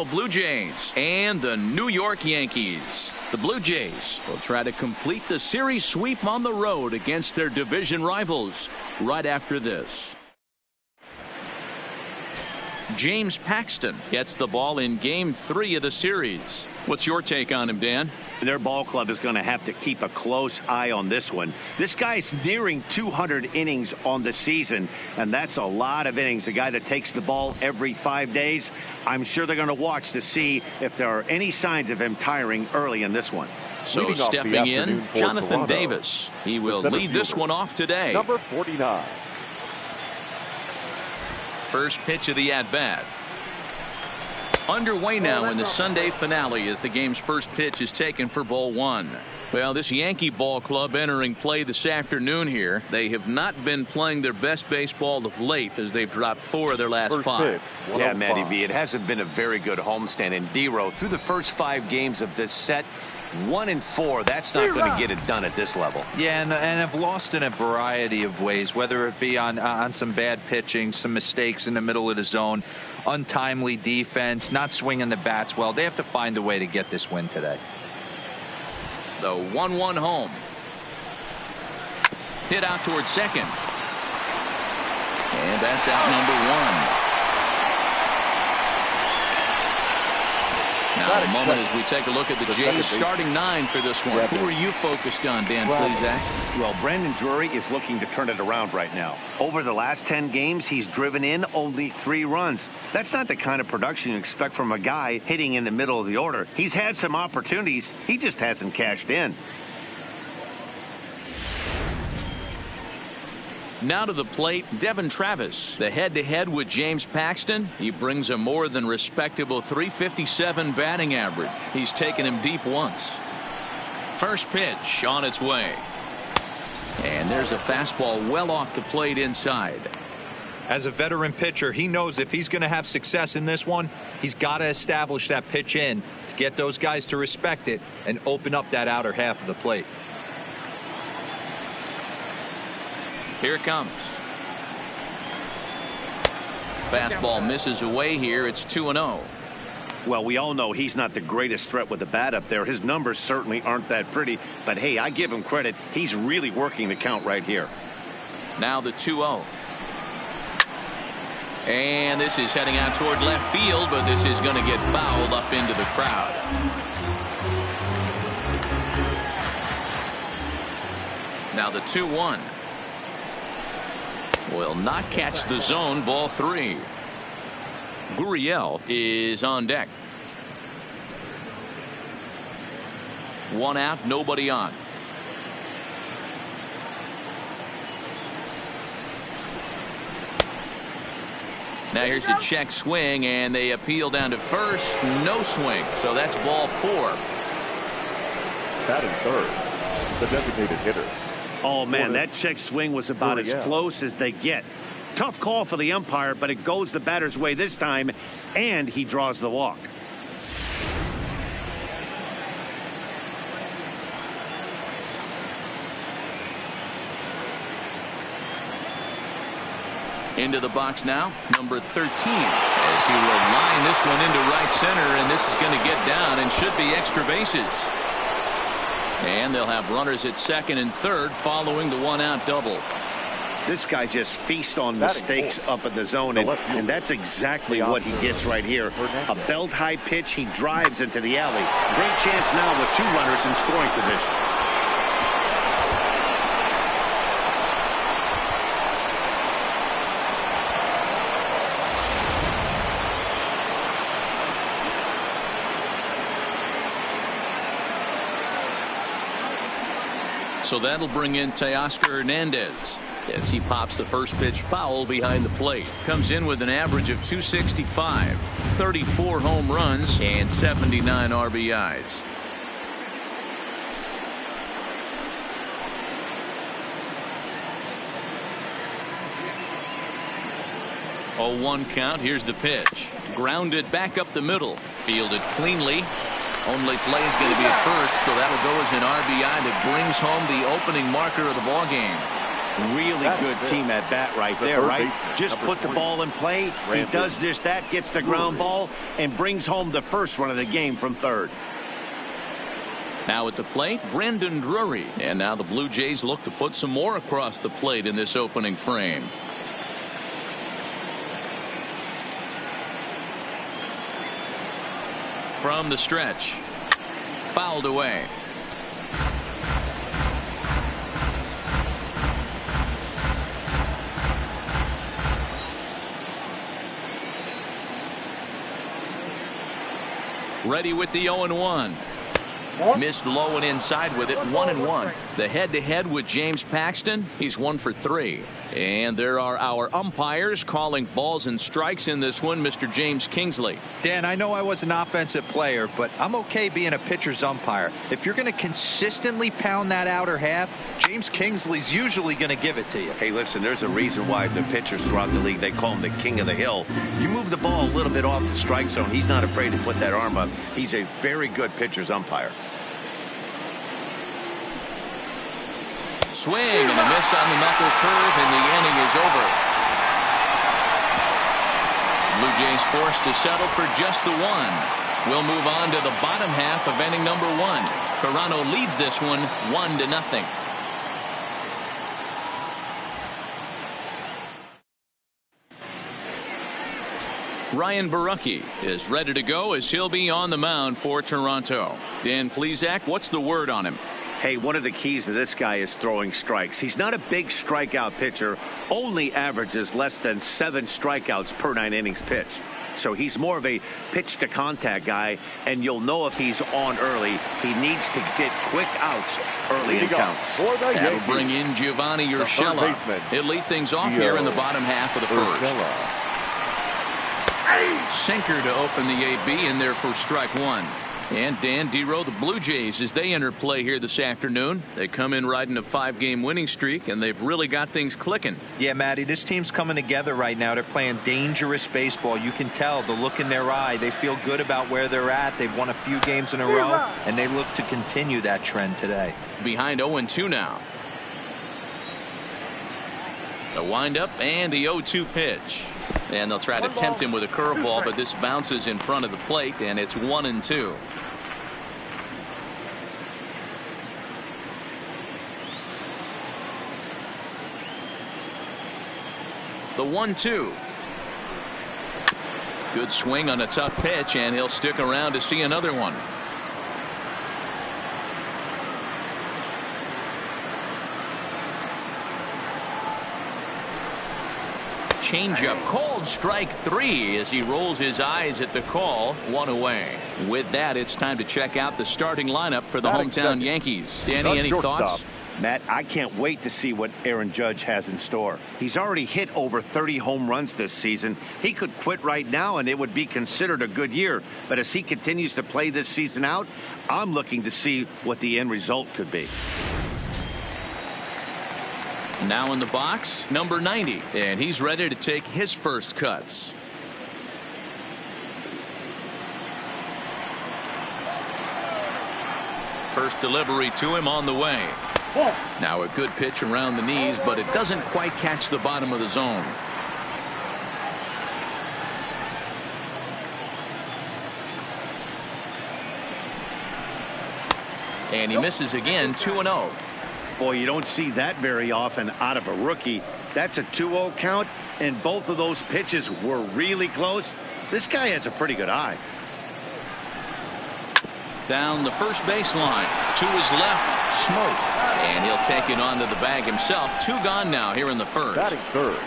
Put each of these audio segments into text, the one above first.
Blue Jays and the New York Yankees. The Blue Jays will try to complete the series sweep on the road against their division rivals right after this. James Paxton gets the ball in Game 3 of the series. What's your take on him, Dan? Their ball club is going to have to keep a close eye on this one. This guy's nearing 200 innings on the season, and that's a lot of innings. A guy that takes the ball every 5 days. I'm sure they're going to watch to see if there are any signs of him tiring early in this one. So stepping in, Jonathan Davis. He will lead this one off today. Number 49. First pitch of the at-bat. Underway now in the Sunday finale as the game's first pitch is taken for ball one. Well, this Yankee ball club entering play this afternoon here. They have not been playing their best baseball of late as they've dropped 4 of their last 5. Yeah, Matty V, it hasn't been a very good homestand. And D-Row, through the first 5 games of this set, 1-4, that's not going to get it done at this level. Yeah, and have lost in a variety of ways, whether it be on some bad pitching, some mistakes in the middle of the zone, untimely defense, not swinging the bats well. They have to find a way to get this win today. The 1-1 home. Hit out towards second. And that's out number 1. Now a moment as we take a look at the Jays starting 9 for this one. Who are you focused on, Dan Plesac? Well, Brandon Drury is looking to turn it around right now. Over the last 10 games, he's driven in only 3 runs. That's not the kind of production you expect from a guy hitting in the middle of the order. He's had some opportunities. He just hasn't cashed in. Now to the plate, Devin Travis. The head-to-head with James Paxton. He brings a more than respectable .357 batting average. He's taken him deep once. First pitch on its way. And there's a fastball well off the plate inside. As a veteran pitcher, he knows if he's going to have success in this one, he's got to establish that pitch in to get those guys to respect it and open up that outer half of the plate. Here it comes. Fastball misses away here. It's 2-0. Well, we all know he's not the greatest threat with the bat up there. His numbers certainly aren't that pretty. But, hey, I give him credit. He's really working the count right here. Now the 2-0. And this is heading out toward left field, but this is going to get fouled up into the crowd. Now the 2-1. Will not catch the zone. Ball 3. Gurriel is on deck. 1 out, nobody on. Now here's a check swing, and they appeal down to first. No swing, so that's ball 4. Batting third, the designated hitter. Oh, man, that check swing was about as close as they get. Tough call for the umpire, but it goes the batter's way this time, and he draws the walk. Into the box now, number 13, as he will line this one into right center, and this is going to get down and should be extra bases. And they'll have runners at second and third following the 1-out double. This guy just feasts on mistakes up in the zone, and that's exactly what he gets right here. A belt-high pitch, he drives into the alley. Great chance now with 2 runners in scoring position. So that'll bring in Teoscar Hernandez as he pops the first pitch foul behind the plate. Comes in with an average of 265, 34 home runs, and 79 RBIs. Oh, 1 count. Here's the pitch. Grounded back up the middle. Fielded cleanly. Only play is going to be at first, so that'll go as an RBI that brings home the opening marker of the ball game. Really good team at bat right there, right? Just put the ball in play. He does just that, gets the ground ball, and brings home the first run of the game from third. Now at the plate, Brandon Drury. And now the Blue Jays look to put some more across the plate in this opening frame. From the stretch. Fouled away. Ready with the 0-1. Missed low and inside with it. 1-1. The head-to-head with James Paxton. He's 1 for 3. And there are our umpires calling balls and strikes in this one. Mr. James Kingsley. Dan, I know I was an offensive player, but I'm okay being a pitcher's umpire. If you're going to consistently pound that outer half, James Kingsley's usually going to give it to you. Hey, listen, there's a reason why the pitchers throughout the league, they call him the king of the hill. You move the ball a little bit off the strike zone, he's not afraid to put that arm up. He's a very good pitcher's umpire. Swing and a miss on the knuckle curve, and the inning is over. Blue Jays forced to settle for just the 1. We'll move on to the bottom half of inning number 1. Toronto leads this one 1-0. Ryan Borucki is ready to go as he'll be on the mound for Toronto. Dan Plesac, what's the word on him? Hey, one of the keys to this guy is throwing strikes. He's not a big strikeout pitcher, only averages less than 7 strikeouts per 9 innings pitched. So he's more of a pitch to contact guy, and you'll know if he's on early. He needs to get quick outs early in counts. That'll bring in Giovanni Urshela. He'll lead things off here in the bottom half of the first. Sinker to open the AB in there for strike 1. And Dan Dero, the Blue Jays, as they enter play here this afternoon, they come in riding a 5-game winning streak, and they've really got things clicking. Yeah, Matty, this team's coming together right now. They're playing dangerous baseball. You can tell the look in their eye. They feel good about where they're at. They've won a few games in a row, and they look to continue that trend today. Behind 0-2 now. The windup and the 0-2 pitch. And they'll try to tempt him with a curveball, but this bounces in front of the plate, and it's 1-2. The 1-2. Good swing on a tough pitch, and he'll stick around to see another one. Changeup called strike 3 as he rolls his eyes at the call. 1 away. With that, it's time to check out the starting lineup for the hometown Yankees. Danny, any thoughts? Matt, I can't wait to see what Aaron Judge has in store. He's already hit over 30 home runs this season. He could quit right now and it would be considered a good year. But as he continues to play this season out, I'm looking to see what the end result could be. Now in the box, number 90, and he's ready to take his first cuts. First delivery to him on the way. Now a good pitch around the knees, but it doesn't quite catch the bottom of the zone. And he misses again. 2-0. Boy, you don't see that very often out of a rookie. That's a 2-0 count, and both of those pitches were really close. This guy has a pretty good eye. Down the first baseline. To his left, Smoke. And he'll take it onto the bag himself. 2 gone now here in the first. Batting third,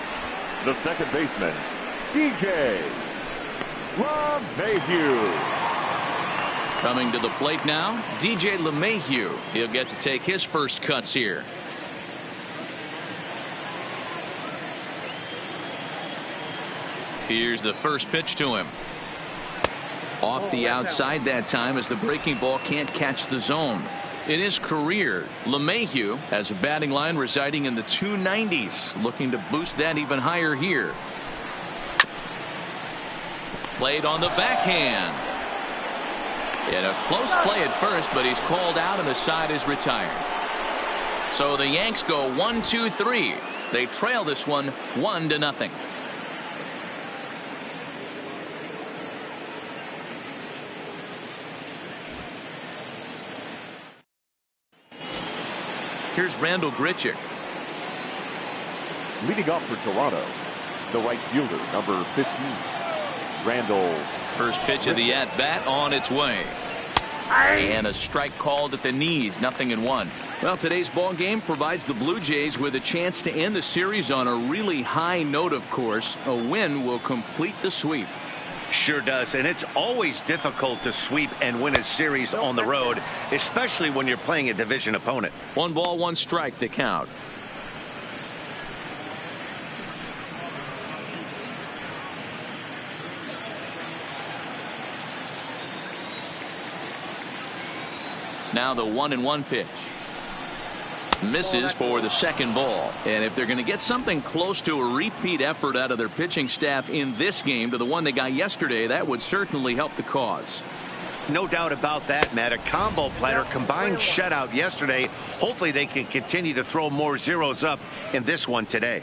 the second baseman, DJ LeMahieu. Coming to the plate now, DJ LeMahieu. He'll get to take his first cuts here. Here's the first pitch to him. Off the outside that time as the breaking ball can't catch the zone. In his career, LeMahieu has a batting line residing in the 290s, looking to boost that even higher here. Played on the backhand. And a close play at first, but he's called out and the side is retired. So the Yanks go 1-2-3. They trail this one 1-0. Here's Randall Grichuk. Leading off for Toronto, the right fielder, number 15, Randall. First pitch of the at-bat on its way. And a strike called at the knees, 0-1. Well, today's ball game provides the Blue Jays with a chance to end the series on a really high note, of course. A win will complete the sweep. Sure does, and it's always difficult to sweep and win a series on the road, especially when you're playing a division opponent. 1 ball, 1 strike, the count. Now the 1-1 pitch. Misses for the second ball. And if they're going to get something close to a repeat effort out of their pitching staff in this game to the one they got yesterday, that would certainly help the cause. No doubt about that, Matt. A combo platter, combined shutout yesterday. Hopefully they can continue to throw more zeros up in this one today.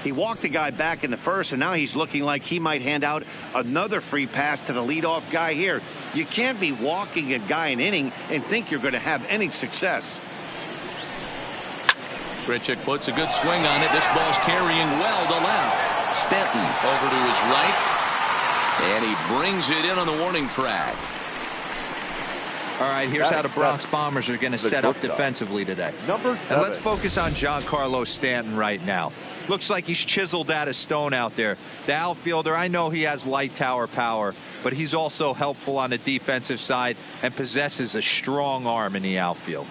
He walked a guy back in the first, and now he's looking like he might hand out another free pass to the leadoff guy here. You can't be walking a guy an inning and think you're going to have any success. Grichuk puts a good swing on it. This ball's carrying well to left. Stanton over to his right, and he brings it in on the warning track. All right, here's how the Bronx Bombers are going to set up defensively today. Number 7. And let's focus on Giancarlo Stanton right now. Looks like he's chiseled out of stone out there. The outfielder, I know he has light tower power, but he's also helpful on the defensive side and possesses a strong arm in the outfield.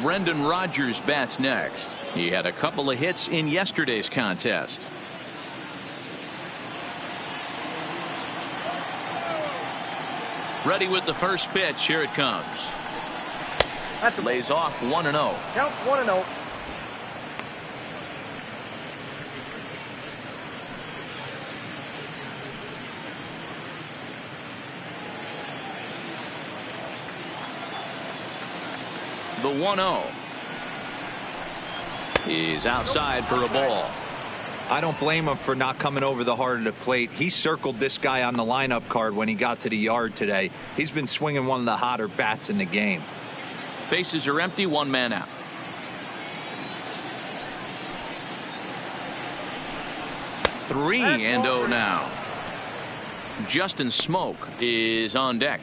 Brendan Rodgers bats next. He had a couple of hits in yesterday's contest. Ready with the first pitch. Here it comes. Lays off 1-0. Count 1-0. The 1-0 is outside for a ball. I don't blame him for not coming over the heart of the plate. He circled this guy on the lineup card when he got to the yard today. He's been swinging one of the hotter bats in the game. Bases are empty, 1 man out. Three and 0 now. Justin Smoke is on deck.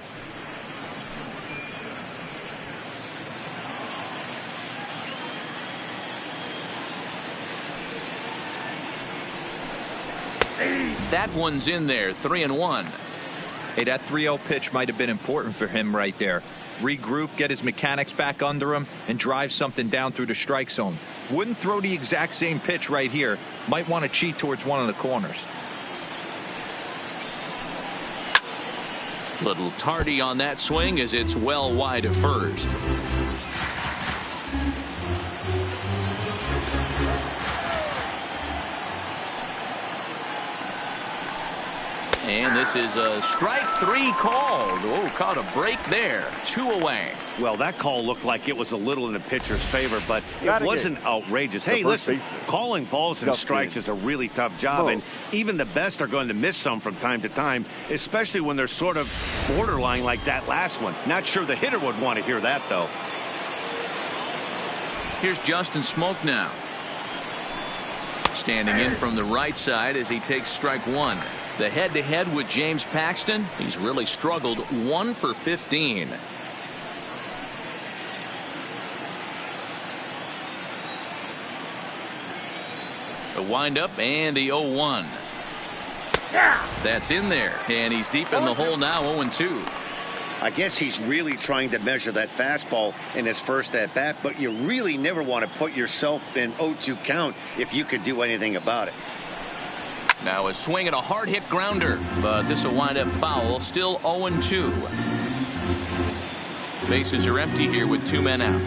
That one's in there, 3-1. Hey, that 3-0 pitch might have been important for him right there. Regroup, get his mechanics back under him, and drive something down through the strike zone. Wouldn't throw the exact same pitch right here. Might want to cheat towards one of the corners. Little tardy on that swing as it's well wide of first. And this is a strike 3 called. Oh, caught a break there. 2 away. Well, that call looked like it was a little in the pitcher's favor, but it wasn't outrageous. Hey, listen, calling balls and strikes is a really tough job, and even the best are going to miss some from time to time, especially when they're sort of borderline like that last one. Not sure the hitter would want to hear that, though. Here's Justin Smoke now. Standing in from the right side as he takes strike 1. The head-to-head with James Paxton. He's really struggled. 1 for 15. The windup and the 0-1. That's in there. And he's deep in the hole now, 0-2. I guess he's really trying to measure that fastball in his first at-bat, but you really never want to put yourself in 0-2 count if you could do anything about it. Now a swing and a hard hit grounder, but this will wind up foul. Still 0-2. Bases are empty here with 2 men out.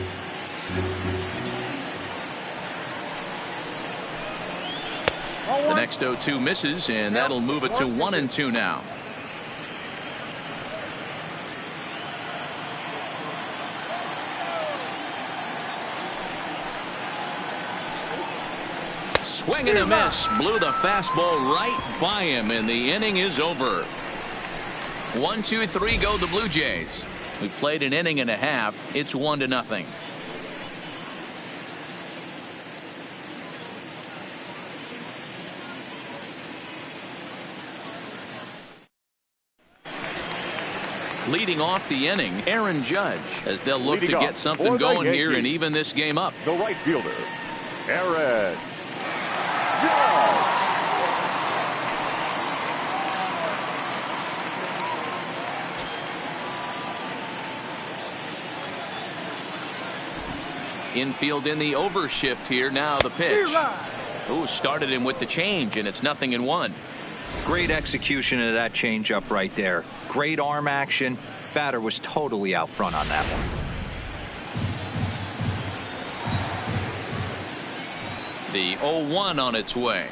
The next 0-2 misses, and that'll move it to 1-2 now. Swing and a miss. Blew the fastball right by him, and the inning is over. 1, 2, 3 go the Blue Jays. We played an inning and a half. It's 1-0. Leading off the inning, Aaron Judge, as they'll look to get something going here and even this game up. The right fielder, Aaron Judge. Infield in the overshift here. Now the pitch. Ooh, started him with the change, and it's 0-1. Great execution of that changeup right there. Great arm action. Batter was totally out front on that one. The 0-1 on its way.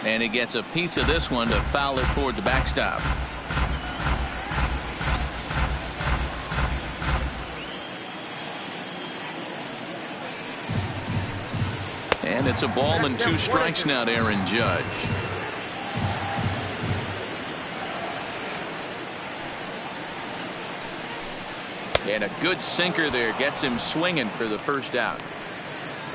And he gets a piece of this one to foul it toward the backstop. And it's a ball and 2 strikes now to Aaron Judge. And a good sinker there gets him swinging for the first out.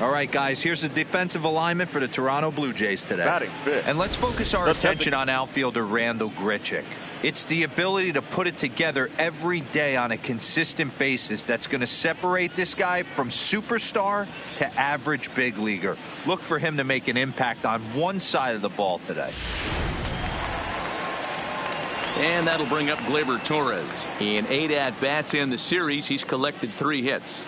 All right, guys, here's the defensive alignment for the Toronto Blue Jays today. And let's focus our attention on outfielder Randal Grichuk. It's the ability to put it together every day on a consistent basis that's going to separate this guy from superstar to average big leaguer. Look for him to make an impact on one side of the ball today. And that'll bring up Gleyber Torres. In 8 at-bats in the series, he's collected 3 hits.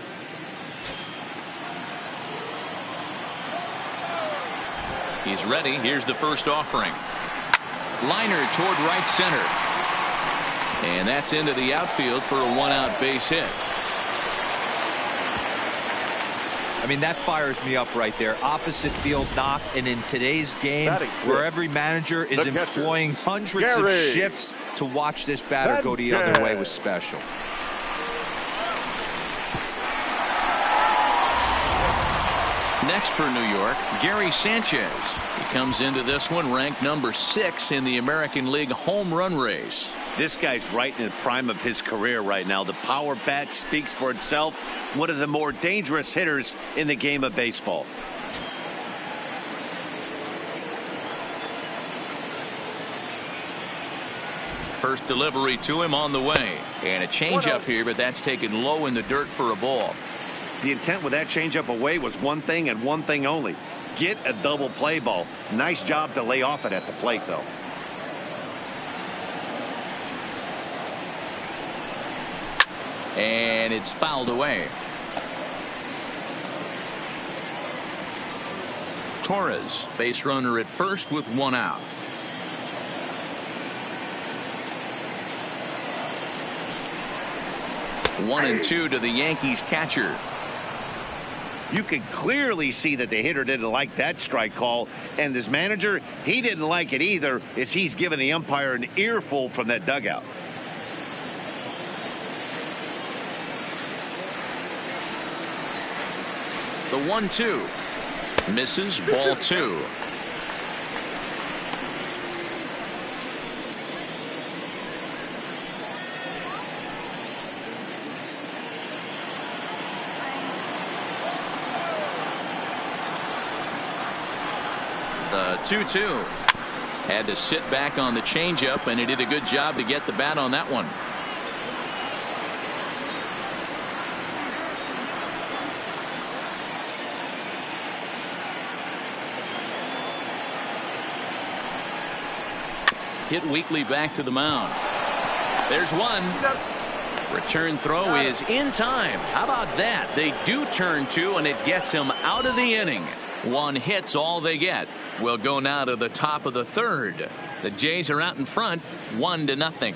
He's ready. Here's the first offering. Liner toward right center. And that's into the outfield for a 1-out base hit. I mean, that fires me up right there. Opposite field knock, and in today's game, where every manager is employing hundreds of shifts to watch this batter go the other way was special. Next for New York, Gary Sanchez. He comes into this one ranked number 6 in the American League home run race. This guy's right in the prime of his career right now. The power bat speaks for itself. One of the more dangerous hitters in the game of baseball. First delivery to him on the way. And a changeup here, but that's taken low in the dirt for a ball. The intent with that changeup away was one thing and one thing only. Get a double play ball. Nice job to lay off it at the plate, though. And it's fouled away. Torres, base runner at first with 1 out. One and 2 to the Yankees catcher. You can clearly see that the hitter didn't like that strike call, and his manager, he didn't like it either, as he's giving the umpire an earful from that dugout. The 1-2 misses, ball 2. The 2-2 had to sit back on the changeup, and he did a good job to get the bat on that one. Hit weakly back to the mound. There's one. Return throw is in time. How about that? They do turn 2, and it gets him out of the inning. 1 hit's all they get. We'll go now to the top of the 3rd. The Jays are out in front, 1-0.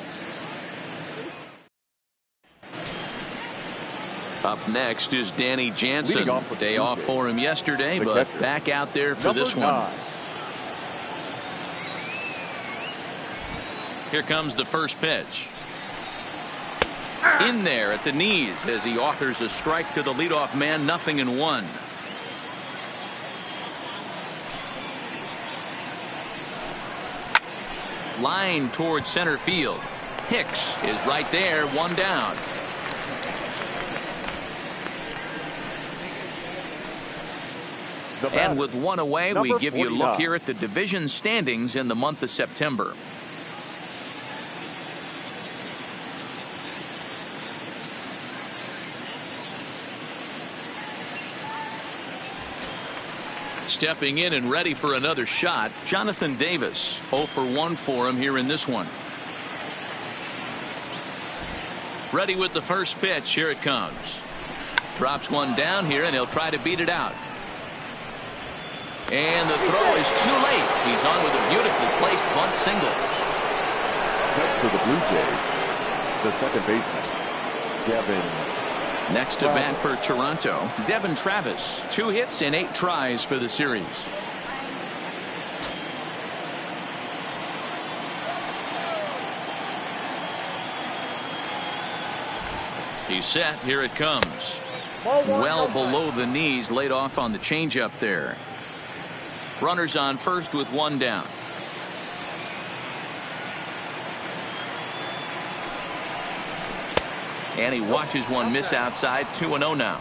Up next is Danny Jansen. Day off for him yesterday, but back out there for this one. Here comes the first pitch. In there at the knees as he offers a strike to the leadoff man. 0-1. Line towards center field. Hicks is right there, one down. And with one away, we give you a look here at the division standings in the month of September. Stepping in and ready for another shot, Jonathan Davis. 0 for 1 for him here in this one. Ready with the first pitch. Here it comes. Drops one down here, and he'll try to beat it out. And the throw is too late. He's on with a beautifully placed bunt single. Next for the Blue Jays, the second baseman, Devin. Next to bat for Toronto, Devin Travis. 2 hits in 8 tries for the series. He's set. Here it comes. Well below the knees, laid off on the changeup there. Runners on first with 1 down. And he watches one miss outside. 2-0 now.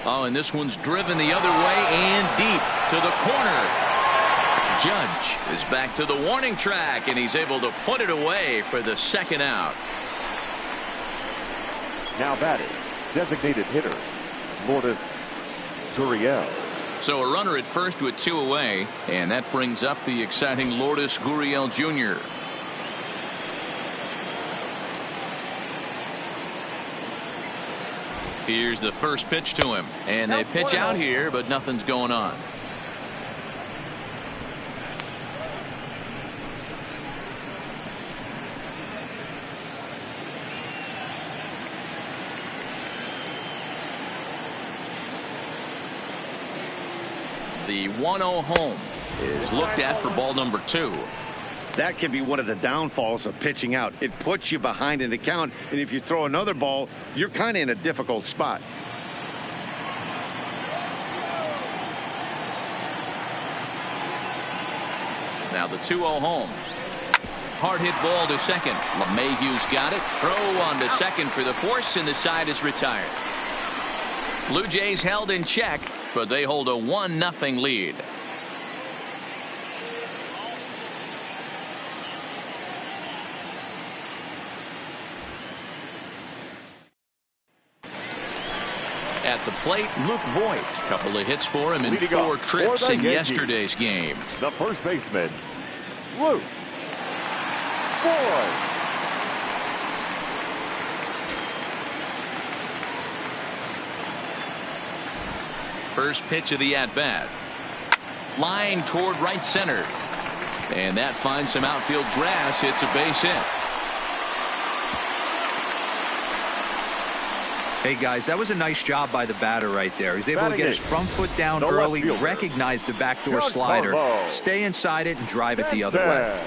Oh, and this one's driven the other way and deep to the corner. Judge is back to the warning track, and he's able to put it away for the second out. Now batting, designated hitter, Lourdes Gurriel. So a runner at first with 2 away, and that brings up the exciting Lourdes Gurriel Jr. Here's the first pitch to him, and they pitch out here, but nothing's going on. The 1-0 home is looked at for ball number 2. That can be one of the downfalls of pitching out. It puts you behind in the count, and if you throw another ball, you're kind of in a difficult spot. Now the 2-0 home. Hard hit ball to second. LeMahieu's got it. Throw on to second for the force, and the side is retired. Blue Jays held in check, but they hold a 1-0 lead. At the plate, Luke Voigt. Couple of hits for him in 4 trips in yesterday's game. The first baseman, Luke Voigt. First pitch of the at-bat. Line toward right center. And that finds some outfield grass. It's a base hit. Hey, guys, that was a nice job by the batter right there. He's able to get his front foot down early, recognize the backdoor slider, stay inside it, and drive it the other way.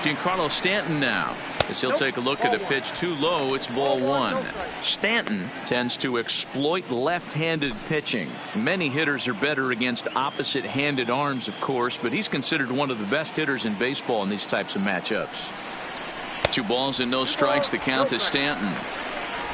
Giancarlo Stanton now, as he'll take a look at a pitch too low. It's ball 1. Stanton tends to exploit left-handed pitching. Many hitters are better against opposite-handed arms, of course, but he's considered one of the best hitters in baseball in these types of matchups. 2 balls and no strikes. The count to Stanton.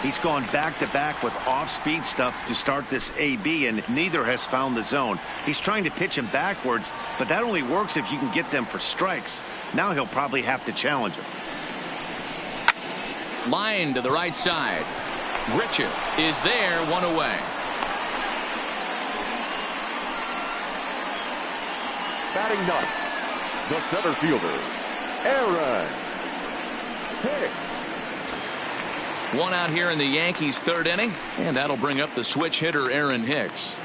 He's gone back-to-back with off-speed stuff to start this AB, and neither has found the zone. He's trying to pitch him backwards, but that only works if you can get them for strikes. Now he'll probably have to challenge him. Line to the right side. Richard is there, 1 away. Batting 9th, the center fielder, Aaron Hicks. 1 out here in the Yankees' 3rd inning, and that'll bring up the switch hitter Aaron Hicks.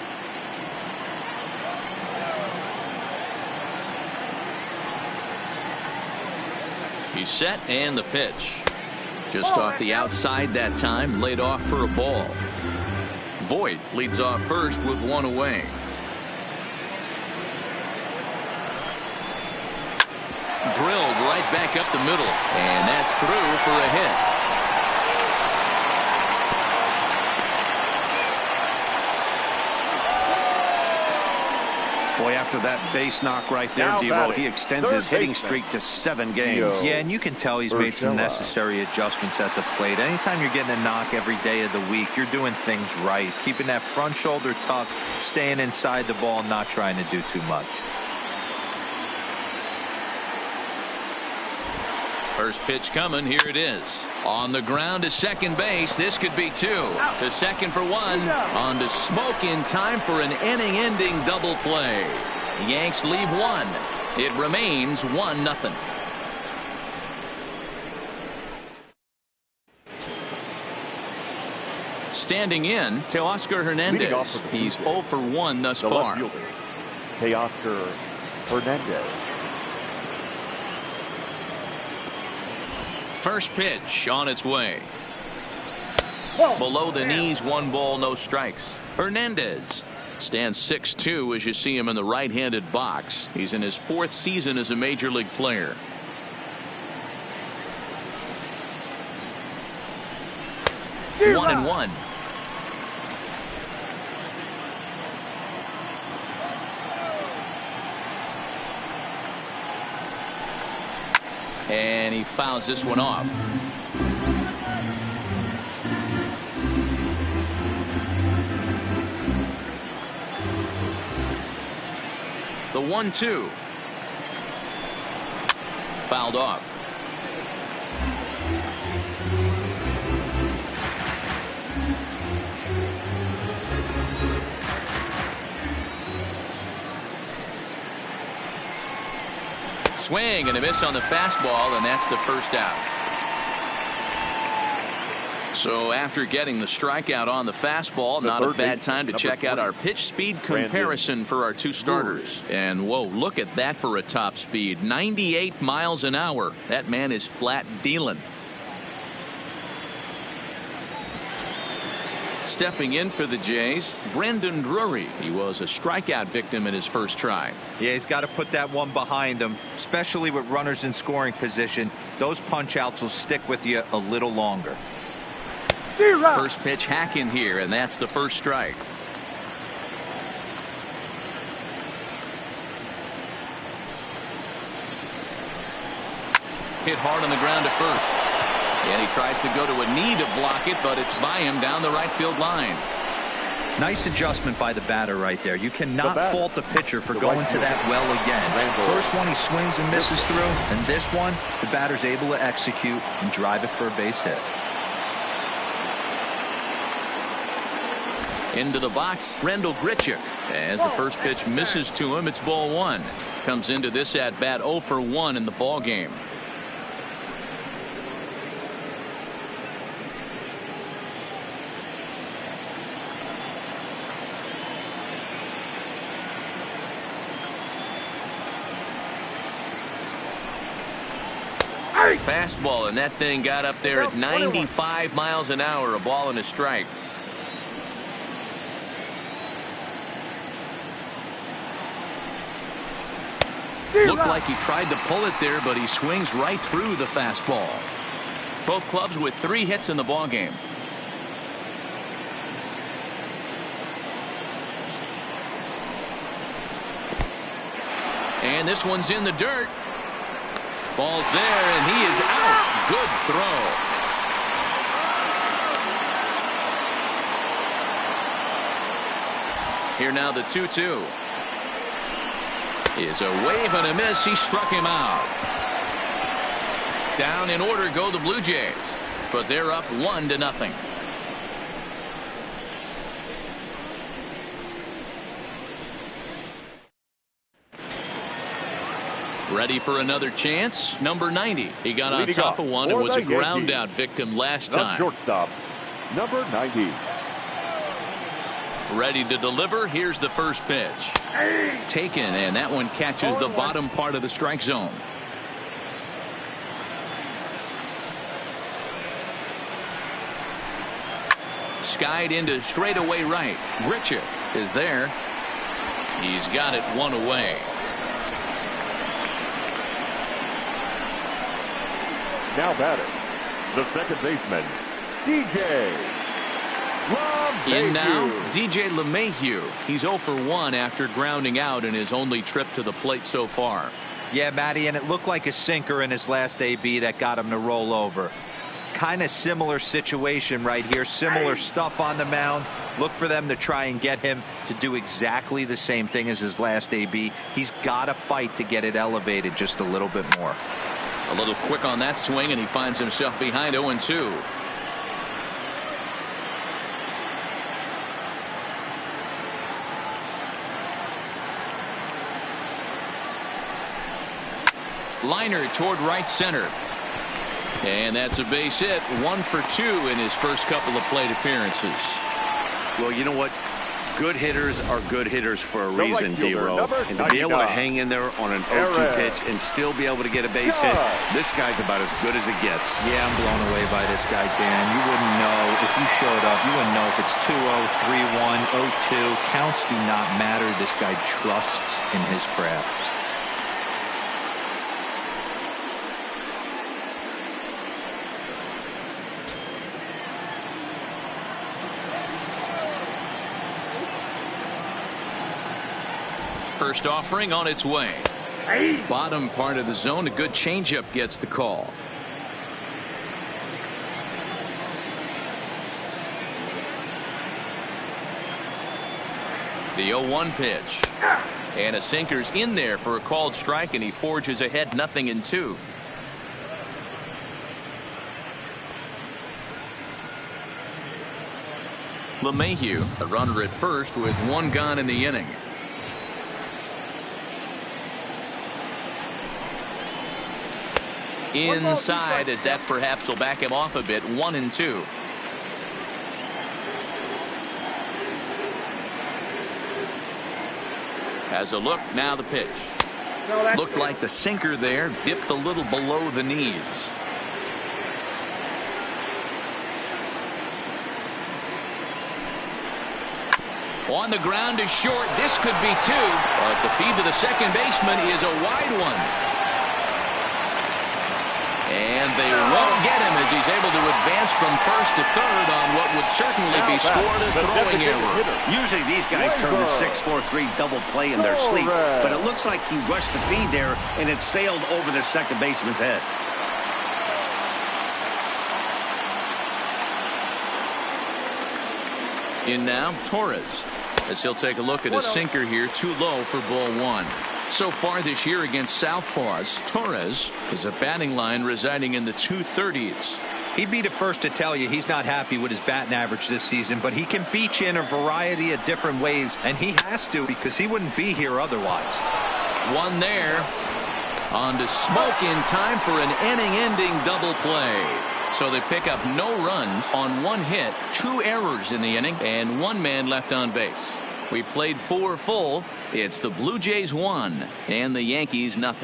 He's set, and the pitch. Just off the outside that time, laid off for a ball. Voigt leads off first with 1 away. back up the middle, and that's through for a hit. Boy, after that base knock right there, Devo, he extends his hitting streak to 7 games. Yeah, and you can tell he's made some necessary adjustments at the plate. Anytime you're getting a knock every day of the week, you're doing things right. He's keeping that front shoulder tucked, staying inside the ball, not trying to do too much. First pitch coming. Here it is. On the ground to second base. This could be 2. To second for 1. On to Smoke in time for an inning-ending double play. The Yanks leave 1. It remains 1-0. Standing in, Teoscar Hernandez. He's 0 for 1 thus far. Teoscar Hernandez. First pitch on its way. Below the knees, 1 ball, no strikes. Hernandez stands 6'2" as you see him in the right-handed box. He's in his 4th season as a major league player. One and one. And he fouls this one off. The 1-2. Fouled off. Swing and a miss on the fastball, and that's the first out. So after getting the strikeout on the fastball, not a bad time to check out our pitch speed comparison for our 2 starters. And whoa, look at that for a top speed. 98 miles an hour. That man is flat dealing. Stepping in for the Jays, Brendan Drury. He was a strikeout victim in his first try. Yeah, he's got to put that one behind him, especially with runners in scoring position. Those punch outs will stick with you a little longer. First pitch hack in here, and that's the first strike. Hit hard on the ground to first. And he tries to go to a knee to block it, but it's by him down the right field line. Nice adjustment by the batter right there. You cannot fault the pitcher for going to that well again. First one he swings and misses through, and this one the batter's able to execute and drive it for a base hit. Into the box, Rendell Grichuk. As the first pitch misses to him, it's ball 1. Comes into this at bat 0 for 1 in the ball game. Fastball, and that thing got up there at 95 miles an hour. A ball and a strike. Looked like he tried to pull it there, but he swings right through the fastball. Both clubs with 3 hits in the ball game. And this one's in the dirt. Ball's there, and he is out. Good throw. Here now the 2-2. Is a wave and a miss. He struck him out. Down in order go the Blue Jays, but they're up 1-0. Ready for another chance. Number 90. He got on top of one and was a ground out victim last time. Shortstop, number 90. Ready to deliver. Here's the first pitch. Taken, and that one catches the bottom part of the strike zone. Skied into straightaway right. Grichuk is there. He's got it 1 away. Now batting, the second baseman, DJ LeMahieu. In now, DJ LeMahieu. He's 0 for 1 after grounding out in his only trip to the plate so far. Yeah, Matty, and it looked like a sinker in his last AB that got him to roll over. Kind of similar situation right here. Similar stuff on the mound. Look for them to try and get him to do exactly the same thing as his last AB. He's got to fight to get it elevated just a little bit more. A little quick on that swing, and he finds himself behind 0-2. Liner toward right center. And that's a base hit. 1 for 2 in his first couple of plate appearances. Well, you know what? Good hitters are good hitters for a reason, D-Row. And to be able to hang in there on an 0-2 pitch and still be able to get a base hit, this guy's about as good as it gets. Yeah, I'm blown away by this guy, Dan. You wouldn't know if you showed up. You wouldn't know if it's 2-0, 3-1, 0-2. Counts do not matter. This guy trusts in his craft. First offering on its way. Bottom part of the zone. A good changeup gets the call. The 0-1 pitch. And a sinker's in there for a called strike, and he forges ahead 0-2. LeMahieu, a runner at first with 1 gone in the inning. Inside, as that perhaps will back him off a bit. 1-2. Has a look. Now the pitch. Looked like the sinker there dipped a little below the knees. On the ground to short. This could be 2, but the feed to the second baseman is a wide one. And they won't get him as he's able to advance from first to third on what would certainly be scored a throwing error. Usually these guys turn the 6-4-3 double play in their sleep, but it looks like he rushed the feed there and it sailed over the second baseman's head. In now, Torres, as he'll take a look at a sinker here, too low for ball 1. So far this year against Southpaws, Torres is a batting line residing in the 230s. He'd be the first to tell you he's not happy with his batting average this season, but he can beat you in a variety of different ways, and he has to because he wouldn't be here otherwise. One there. On to Smoke in time for an inning-ending double play. So they pick up no runs on 1 hit, 2 errors in the inning, and 1 man left on base. We played 4 full. It's the Blue Jays 1 and the Yankees 0.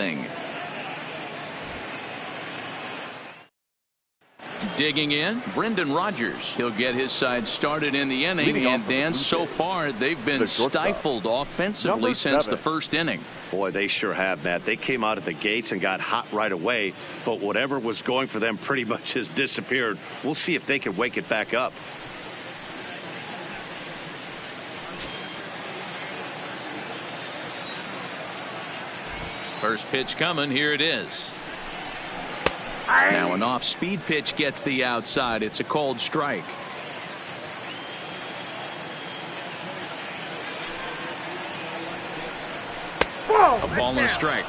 Digging in, Brendan Rodgers. He'll get his side started in the inning, and Dan, so far they've been stifled offensively since the first inning. Boy, they sure have, Matt. They came out of the gates and got hot right away, but whatever was going for them pretty much has disappeared. We'll see if they can wake it back up. First pitch coming. Here it is. Now an off-speed pitch gets the outside. It's a called strike. A ball and a strike.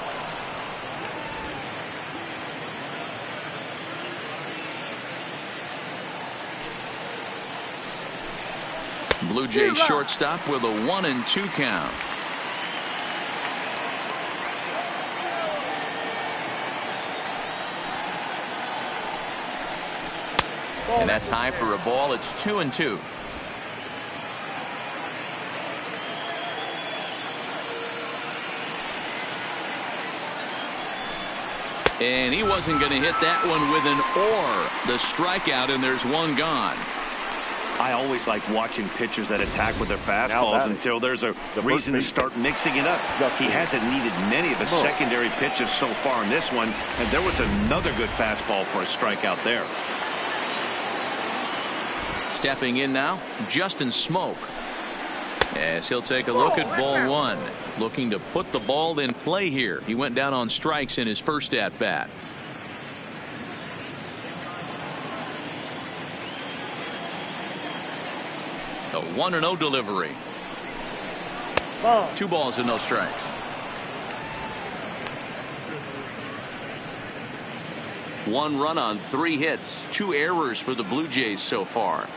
Blue Jays shortstop with a 1-2 count. And that's high for a ball. It's 2-2. And he wasn't going to hit that one with an or. The strikeout, and there's 1 gone. I always like watching pitchers that attack with their fastballs until there's a reason to start mixing it up. He hasn't needed many of the secondary pitches so far in this one, and there was another good fastball for a strikeout there. Stepping in now, Justin Smoke. As he'll take a look at ball one. Looking to put the ball in play here. He went down on strikes in his first at bat. A 1-0 delivery. 2 balls and no strikes. One run on 3 hits. 2 errors for the Blue Jays so far.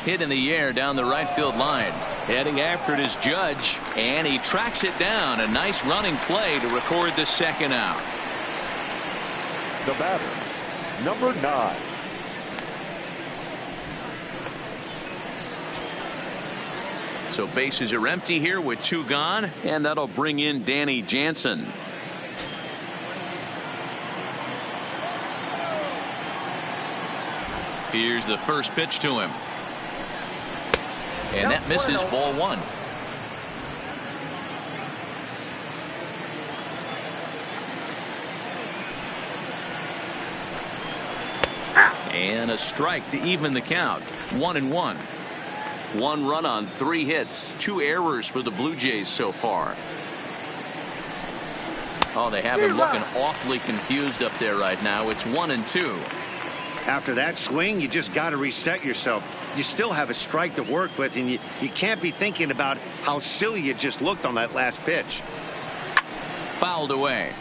Hit in the air down the right field line. Heading after it is Judge, and he tracks it down. A nice running play to record the second out. The batter, number 9. So bases are empty here with 2 gone, and that'll bring in Danny Jansen. Here's the first pitch to him. And that misses ball 1. And a strike to even the count. 1-1. 1 run on 3 hits. 2 errors for the Blue Jays so far. Oh, they have him looking awfully confused up there right now. It's 1-2. After that swing, you just got to reset yourself. You still have a strike to work with, and you can't be thinking about how silly you just looked on that last pitch. Fouled away.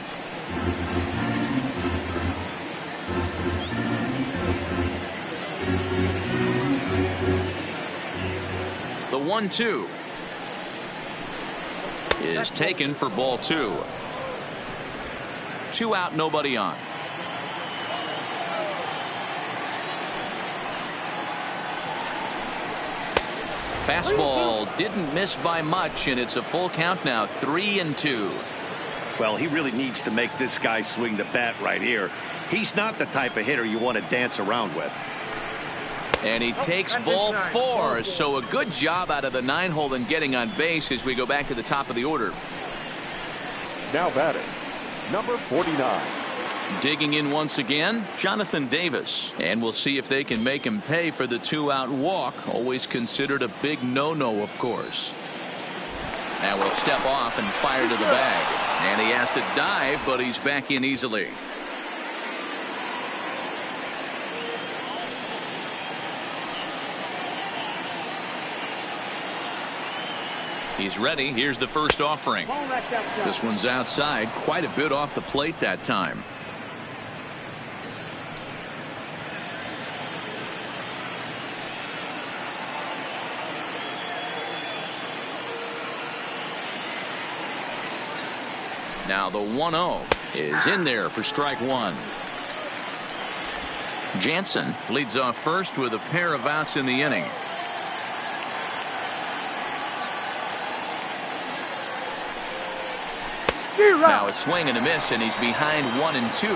The 1-2 is taken for ball 2. 2 out, nobody on. Fastball didn't miss by much, and it's a full count now. 3-2. Well, he really needs to make this guy swing the bat right here. He's not the type of hitter you want to dance around with. And he takes ball 4. So a good job out of the 9-hole in getting on base as we go back to the top of the order. Now batting, number 49. Digging in once again, Jonathan Davis. And we'll see if they can make him pay for the 2-out walk. Always considered a big no-no, of course. Now we'll step off and fire to the bag. And he has to dive, but he's back in easily. He's ready. Here's the first offering. This one's outside, quite a bit off the plate that time. Now the 1-0 is in there for strike 1. Jansen leads off first with a pair of outs in the inning. Now a swing and a miss, and he's behind 1-2.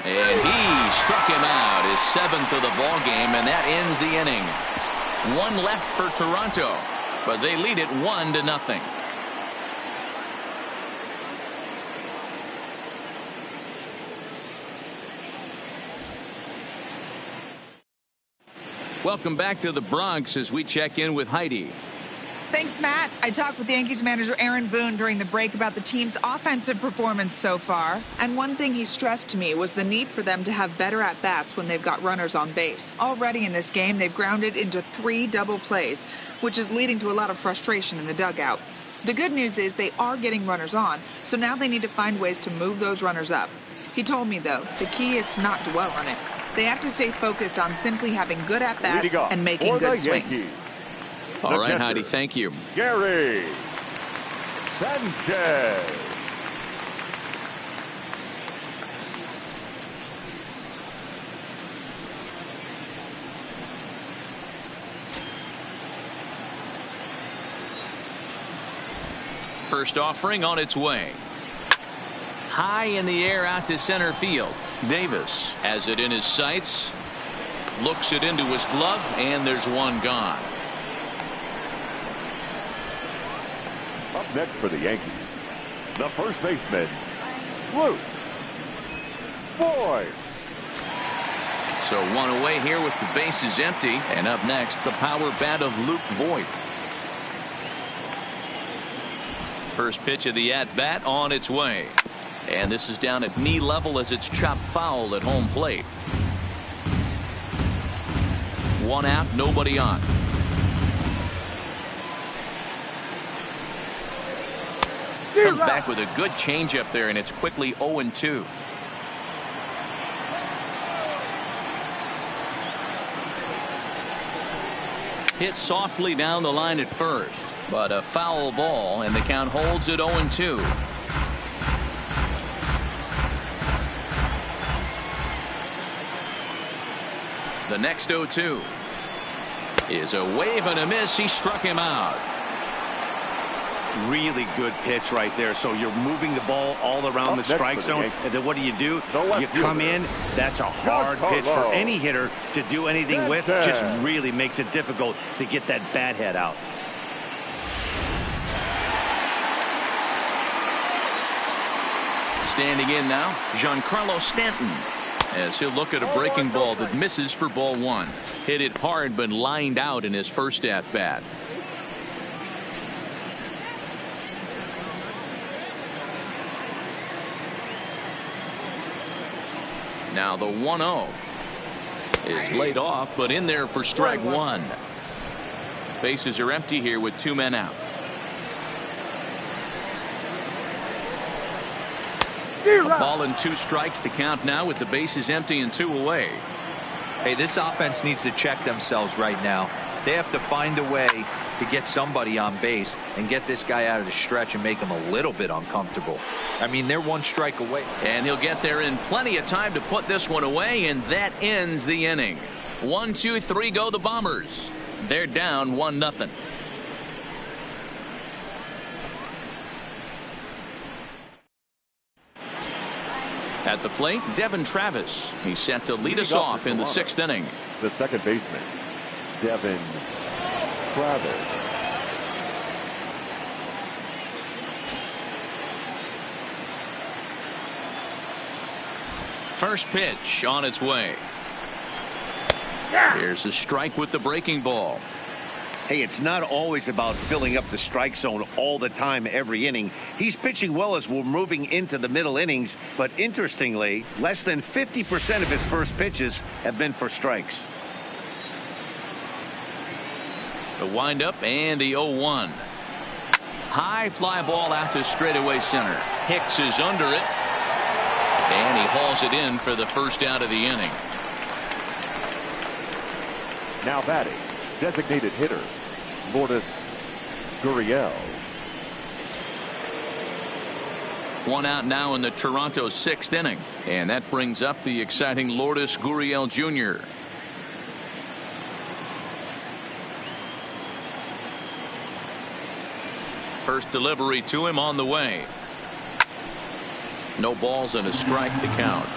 And he struck him out, his 7th of the ball game, and that ends the inning. 1 left for Toronto, but they lead it 1-0. Welcome back to the Bronx as we check in with Heidi. Thanks, Matt. I talked with Yankees manager Aaron Boone during the break about the team's offensive performance so far. And one thing he stressed to me was the need for them to have better at-bats when they've got runners on base. Already in this game, they've grounded into 3 double plays, which is leading to a lot of frustration in the dugout. The good news is they are getting runners on, so now they need to find ways to move those runners up. He told me, though, the key is to not dwell on it. They have to stay focused on simply having good at-bats and making good swings. All right, Heidi, thank you. Gary Sanchez. First offering on its way. High in the air out to center field. Davis has it in his sights. Looks it into his glove, and there's one gone. Up next for the Yankees, the first baseman, Luke Voit. So one away here with the bases empty. And up next, the power bat of Luke Voit. First pitch of the at-bat on its way. And this is down at knee level as it's chopped foul at home plate. One out, nobody on. Comes back with a good changeup there, and it's quickly 0-2. Hit softly down the line at first, but a foul ball, and the count holds at 0-2. The next 0-2 is a wave and a miss. He struck him out. Really good pitch right there. So you're moving the ball all around the strike zone, and then what do? You come in. That's a hard pitch for any hitter to do anything with. Just really makes it difficult to get that bat head out. Standing in now, Giancarlo Stanton, as he'll look at a breaking ball that misses for ball one. Hit it hard, but lined out in his first at bat. Now the 1-0 is laid off, but in there for strike one. Bases are empty here with two men out. A ball and two strikes, the count now with the bases empty and two away. Hey, this offense needs to check themselves right now. They have to find a way to get somebody on base and get this guy out of the stretch and make him a little bit uncomfortable. I mean, they're one strike away. And he'll get there in plenty of time to put this one away, and that ends the inning. 1, 2, 3 go the Bombers. They're down 1-0. At the plate, Devin Travis. He's set to lead us off in the sixth inning. The second baseman, Devin Travis. First pitch on its way. Here's a strike with the breaking ball. Hey, it's not always about filling up the strike zone all the time every inning. He's pitching well as we're moving into the middle innings, but interestingly, less than 50% of his first pitches have been for strikes. The windup and the 0-1. High fly ball out to straightaway center. Hicks is under it, and he hauls it in for the first out of the inning. Now batting, designated hitter, Lourdes Gurriel. One out now in the Toronto sixth inning, and that brings up the exciting Lourdes Gurriel Jr. First delivery to him on the way. No balls and a strike to count.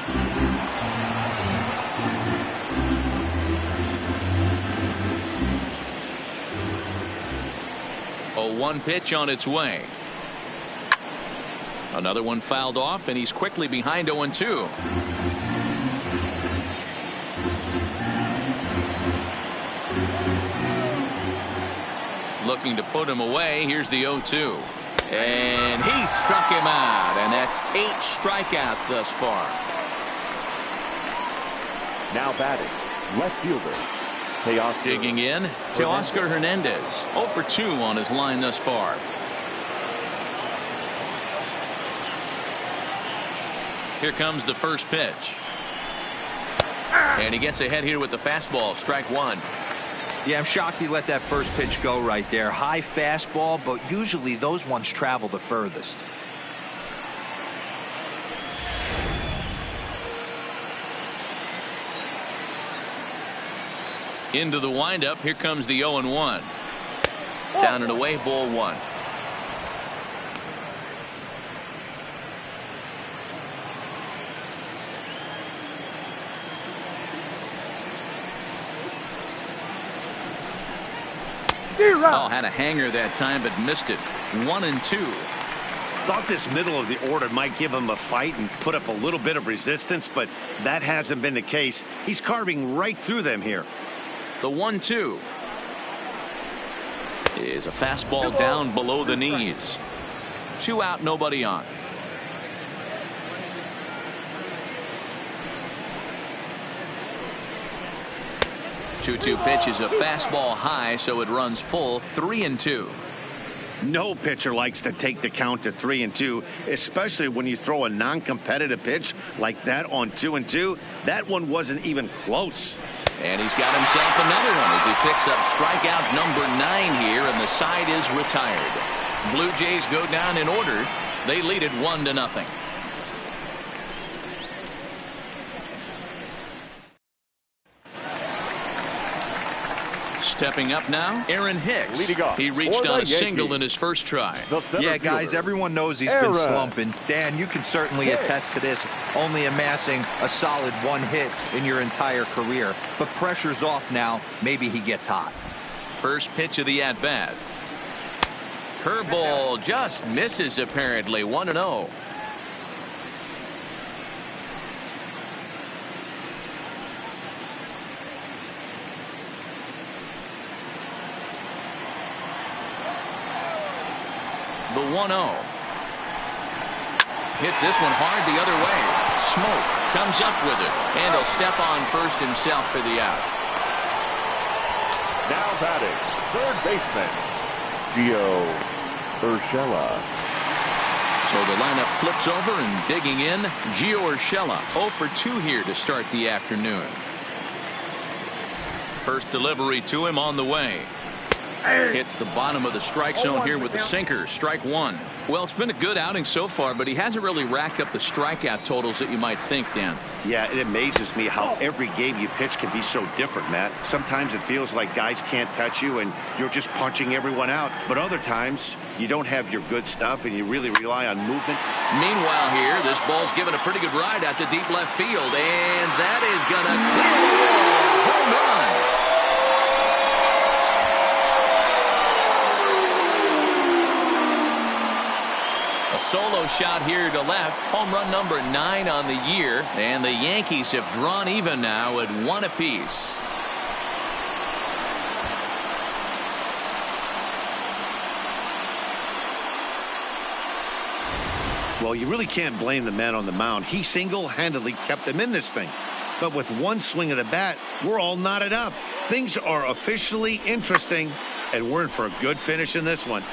A 1 pitch on its way. Another one fouled off, and he's quickly behind 0-2. Looking to put him away. Here's the 0-2. And he struck him out, and that's 8 strikeouts thus far. Now batting, left fielder, Teoscar. Digging in, Teoscar Hernandez. 0 for 2 on his line thus far. Here comes the first pitch. And he gets ahead here with the fastball. Strike one. Yeah, I'm shocked he let that first pitch go right there. High fastball, but usually those ones travel the furthest. Into the windup. Here comes the 0-1. Down and away, ball one. Oh, had a hanger that time, but missed it. 1-2. Thought this middle of the order might give him a fight and put up a little bit of resistance, but that hasn't been the case. He's carving right through them here. The 1-2 is a fastball down below the knees. 2 out, nobody on. 2-2 pitch is a fastball high, so it runs full. 3-2. No pitcher likes to take the count to 3-2, especially when you throw a non-competitive pitch like that on 2-2. That one wasn't even close. And he's got himself another one as he picks up strikeout number 9 here, and the side is retired. Blue Jays go down in order. They lead it 1-0. Stepping up now, Aaron Hicks. He reached on a single in his first try. Yeah, guys, everyone knows he's been slumping. Dan, you can certainly attest to this, only amassing a solid 1 hit in your entire career. But pressure's off now. Maybe he gets hot. First pitch of the at-bat. Curveball just misses, apparently. 1-0. The 1-0. Hits this one hard the other way. Smoke comes up with it, and he'll step on first himself for the out. Now batting, third baseman, Gio Urshela. So the lineup flips over, and digging in, Gio Urshela. 0 for 2 here to start the afternoon. First delivery to him on the way. Hits the bottom of the strike zone here with a sinker. Strike 1. Well, it's been a good outing so far, but he hasn't really racked up the strikeout totals that you might think, Dan. Yeah, it amazes me how every game you pitch can be so different, Matt. Sometimes it feels like guys can't touch you and you're just punching everyone out. But other times you don't have your good stuff and you really rely on movement. Meanwhile here, this ball's given a pretty good ride out to deep left field, and that is going to clear the wall. Home run. Solo shot here to left. Home run number 9 on the year, and the Yankees have drawn even now at 1 apiece. Well, you really can't blame the man on the mound. He single-handedly kept them in this thing. But with one swing of the bat, we're all knotted up. Things are officially interesting, and we're in for a good finish in this one.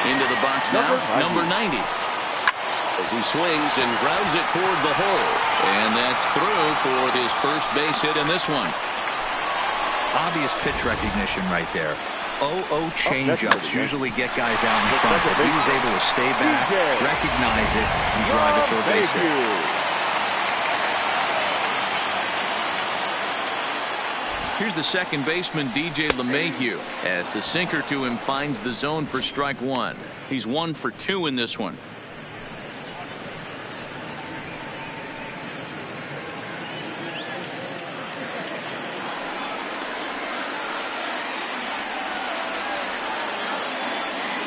Into the box now, number 90. As he swings and grounds it toward the hole. And that's through for his first base hit in this one. Obvious pitch recognition right there. 0-0 changeups usually get guys out in front, but he was able to stay back, recognize it, and drive it for a base hit. Here's the second baseman, DJ LeMahieu, as the sinker to him finds the zone for strike 1. He's 1 for 2 in this one.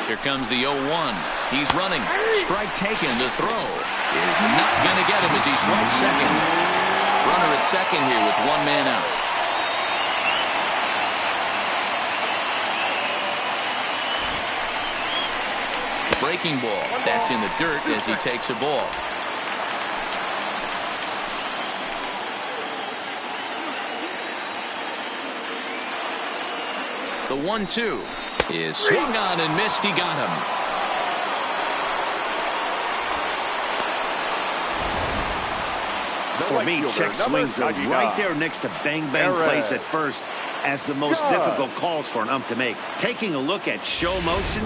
Here comes the 0-1. He's running. Strike taken. The throw is not going to get him as he strikes second. Runner at second here with 1 man out. Breaking ball. That's in the dirt as he takes a ball. The 1-2 is swung on and missed. He got him. For me, check swings are right there next to bang-bang plays at first as the most difficult calls for an ump to make. Taking a look at show motion,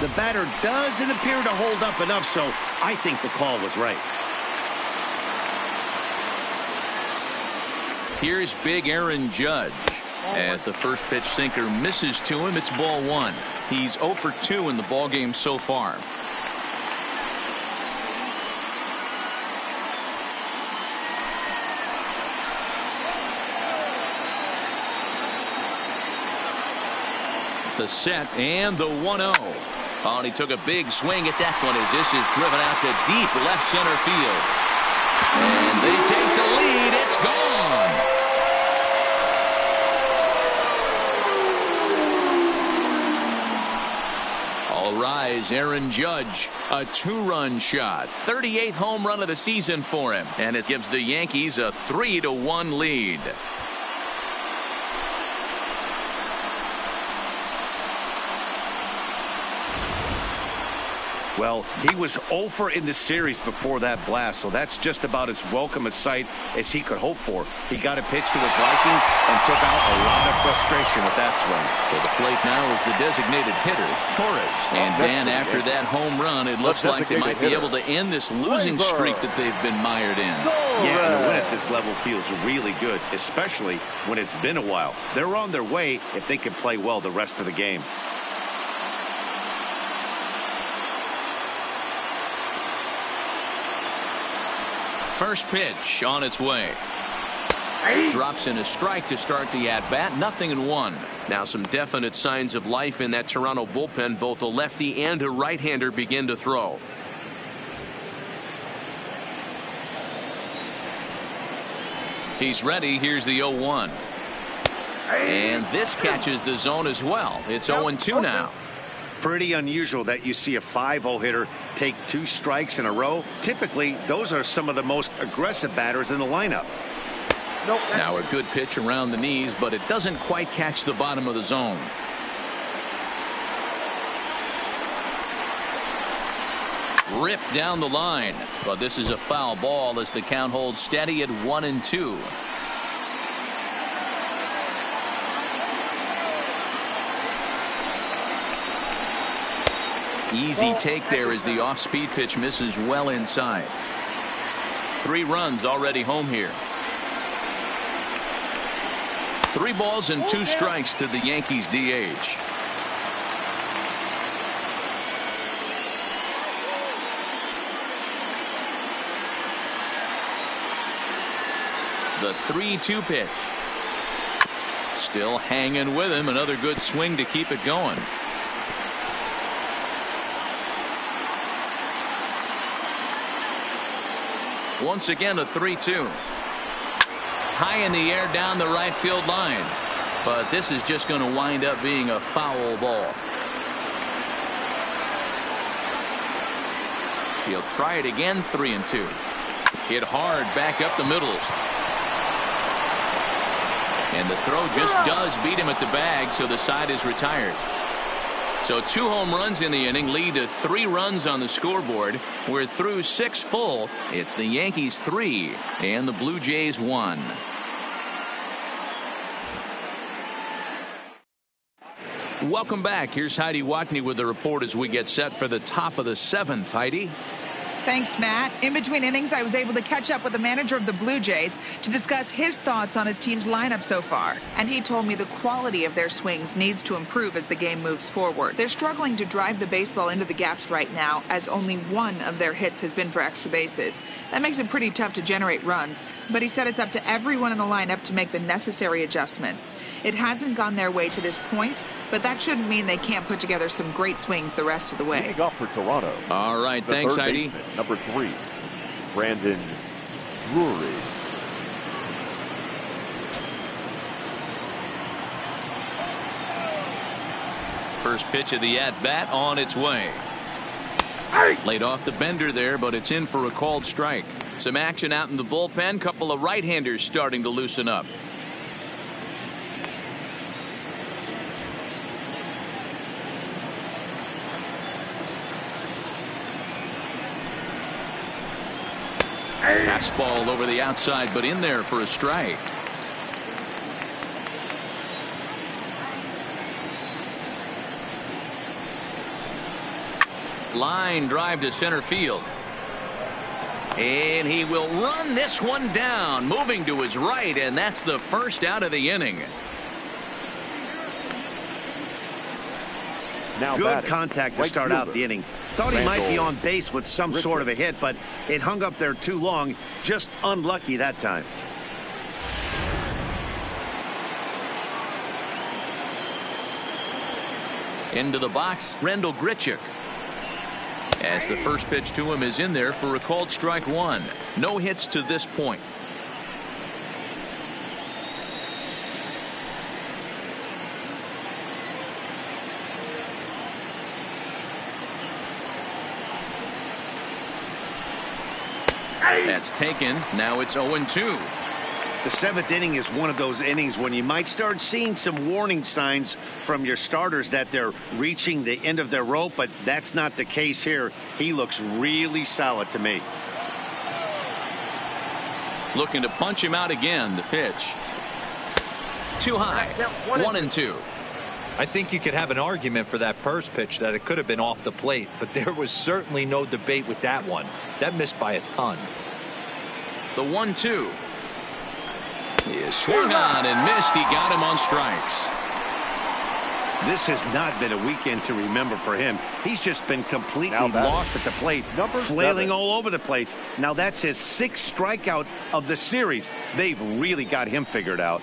the batter doesn't appear to hold up enough, so I think the call was right. Here's big Aaron Judge. As the first pitch sinker misses to him, it's ball 1. He's 0 for 2 in the ballgame so far. the set and the 1-0. Oh, and he took a big swing at that one as this is driven out to deep left center field. And they take the lead. It's gone. All rise, Aaron Judge, a 2-run shot. 38th home run of the season for him. And it gives the Yankees a 3-1 lead. Well, he was 0 in the series before that blast, so that's just about as welcome a sight as he could hope for. He got a pitch to his liking and took out a lot of frustration with that swing. To the plate now is the designated hitter, Torres. And Dan, after that home run, it looks like they might be able to end this losing streak that they've been mired in. Yeah, and a win at this level feels really good, especially when it's been a while. They're on their way if they can play well the rest of the game. First pitch on its way. Drops in a strike to start the at-bat. 0-1. Now some definite signs of life in that Toronto bullpen. Both a lefty and a right-hander begin to throw. He's ready. Here's the 0-1. And this catches the zone as well. It's 0-2 now. Pretty unusual that you see a 5-0 hitter take 2 strikes in a row. Typically, those are some of the most aggressive batters in the lineup. Now a good pitch around the knees, but it doesn't quite catch the bottom of the zone. Ripped down the line, but this is a foul ball as the count holds steady at 1-2. Easy take there as the off-speed pitch misses well inside. 3 runs already home here. 3 balls and 2 strikes to the Yankees DH. The 3-2 pitch. Still hanging with him. Another good swing to keep it going. Once again a 3-2. High in the air down the right field line. But this is just going to wind up being a foul ball. He'll try it again. 3-2. Hit hard back up the middle. And the throw just does beat him at the bag, so the side is retired. So 2 home runs in the inning lead to 3 runs on the scoreboard. We're through 6 full. It's the Yankees 3 and the Blue Jays 1. Welcome back. Here's Heidi Watney with the report as we get set for the top of the 7th. Heidi. Thanks, Matt. In between innings, I was able to catch up with the manager of the Blue Jays to discuss his thoughts on his team's lineup so far. And he told me the quality of their swings needs to improve as the game moves forward. They're struggling to drive the baseball into the gaps right now, as only 1 of their hits has been for extra bases. That makes it pretty tough to generate runs, but he said it's up to everyone in the lineup to make the necessary adjustments. It hasn't gone their way to this point, but that shouldn't mean they can't put together some great swings the rest of the way. Leading off for Toronto. All right, thanks, Heidi. Baseman, number 3, Brandon Drury. First pitch of the at-bat on its way. Laid off the bender there, but it's in for a called strike. Some action out in the bullpen. Couple of right-handers starting to loosen up. Fastball over the outside, but in there for a strike. Line drive to center field. And he will run this one down, moving to his right, and that's the first out of the inning. Now good batting, contact to right start fielder, out the inning. Thought he might be on base with some sort of a hit, but it hung up there too long. Just unlucky that time. Into the box, Rendell Grichuk. As the first pitch to him is in there for a called strike one. No hits to this point. That's taken. Now it's 0-2. The seventh inning is one of those innings when you might start seeing some warning signs from your starters that they're reaching the end of their rope, but that's not the case here. He looks really solid to me. Looking to punch him out again. The pitch. Too high. 1-2. I think you could have an argument for that first pitch that it could have been off the plate, but there was certainly no debate with that one. That missed by a ton. The 1-2. He is swung on and missed. He got him on strikes. This has not been a weekend to remember for him. He's just been completely lost at the plate, flailing 7. all over the place. Now that's his 6th strikeout of the series. They've really got him figured out.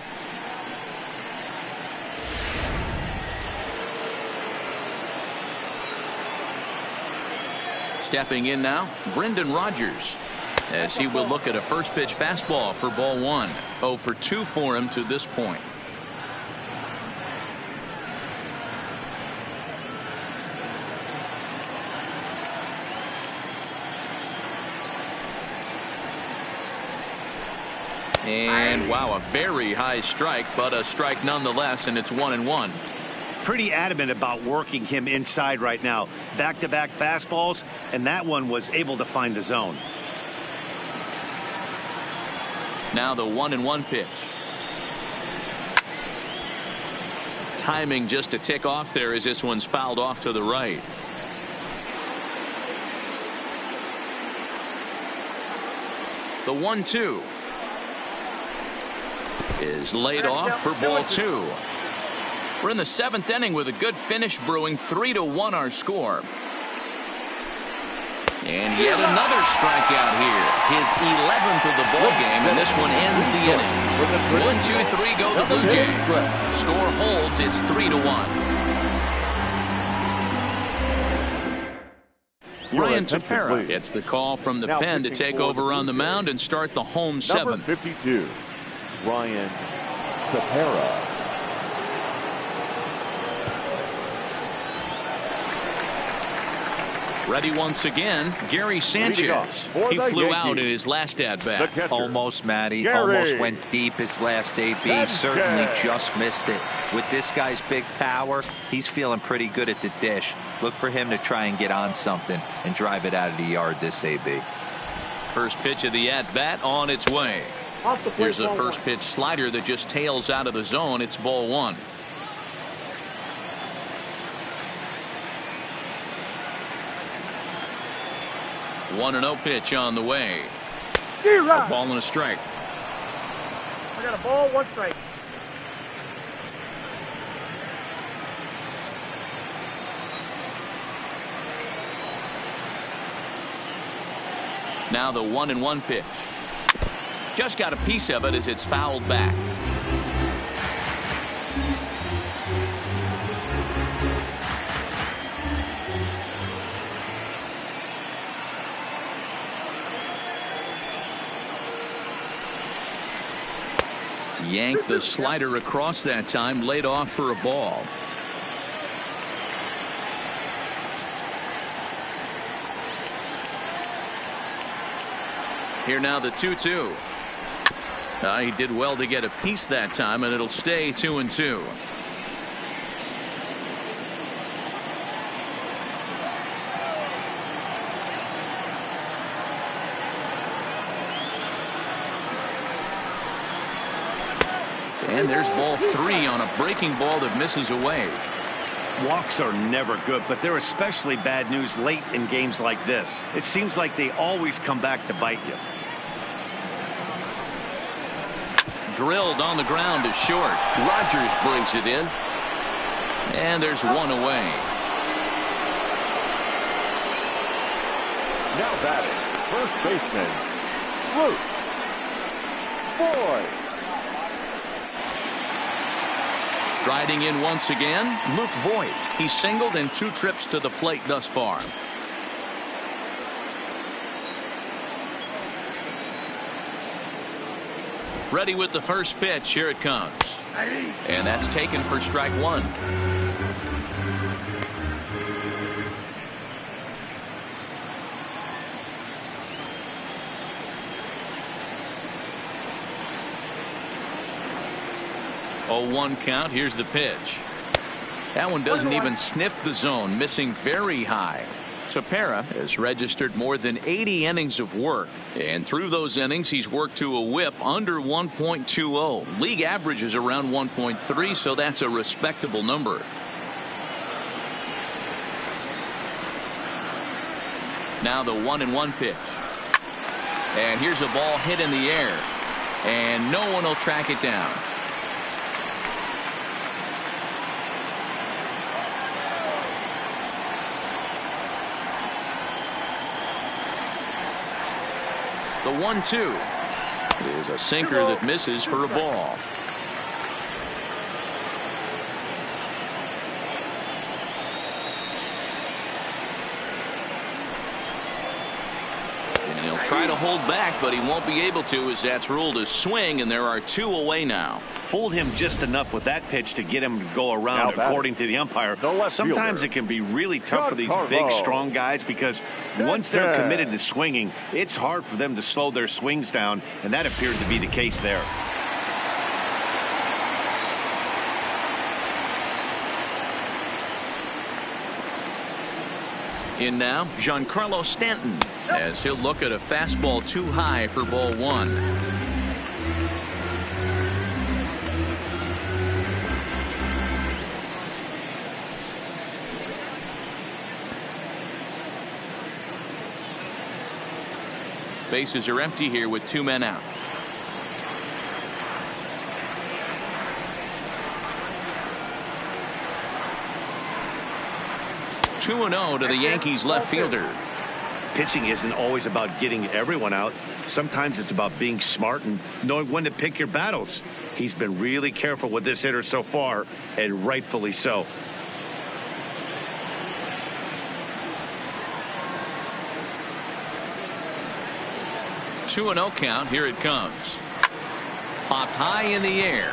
Stepping in now, Brendan Rodgers, as he will look at a first pitch fastball for ball one. 0 for 2 for him to this point. And wow, a very high strike, but a strike nonetheless, and it's 1-1. Pretty adamant about working him inside right now. Back-to-back fastballs, and that one was able to find the zone. Now the 1-1 pitch. Timing just a tick off there as this one's fouled off to the right. The 1-2 is laid off for ball two. We're in the 7th inning with a good finish brewing. 3-1 our score. And yet another strikeout here. His 11th of the ball game, and this one ends the inning. 1-2-3 go the Blue Jays. Score holds. It's 3-1. Ryan Tepera gets the call from the pen to take over on the mound and start the home 7th. Number 52, Ryan Tepera. Ready once again, Gary Sanchez. He flew out in his last at-bat. Almost, Matty. Gary. Almost went deep his last AB. Certainly just missed it. With this guy's big power, he's feeling pretty good at the dish. Look for him to try and get on something and drive it out of the yard this AB. First pitch of the at-bat on its way. Here's a first pitch slider that just tails out of the zone. It's ball one. One and 0 pitch on the way. A ball and a strike. I got a ball, 1 strike. Now the 1-1 pitch. Just got a piece of it as it's fouled back. Yanked the slider across that time, laid off for a ball. Here now the 2-2. He did well to get a piece that time, and it'll stay 2-2. And there's ball 3 on a breaking ball that misses away. Walks are never good, but they're especially bad news late in games like this. It seems like they always come back to bite you. Drilled on the ground to short. Rodgers brings it in. And there's one away. Now batting, first baseman, Luke Boyd. Striding in once again, Luke Voigt. He's singled in 2 trips to the plate thus far. Ready with the first pitch. Here it comes. And that's taken for strike 1. Oh, 1 count. Here's the pitch. That one doesn't even sniff the zone, missing very high. Tepera has registered more than 80 innings of work, and through those innings he's worked to a whip under 1.20. League average is around 1.3, so that's a respectable number. Now the 1-1 pitch. And here's a ball hit in the air, and no one will track it down. The 1-2 is a sinker that misses for a ball. And he'll try to hold back, but he won't be able to, as that's ruled a swing, and there are 2 away now. Fooled him just enough with that pitch to get him to go around, according to the umpire. Sometimes it can be really tough for these big, strong guys, because once they're committed to swinging, it's hard for them to slow their swings down, and that appeared to be the case there. In now, Giancarlo Stanton, as he'll look at a fastball too high for ball 1. Bases are empty here with 2 men out. Two and 0 to the Yankees left fielder. Pitching isn't always about getting everyone out. Sometimes it's about being smart and knowing when to pick your battles. He's been really careful with this hitter so far, and rightfully so. Two 2-0 count. Here it comes. Popped high in the air.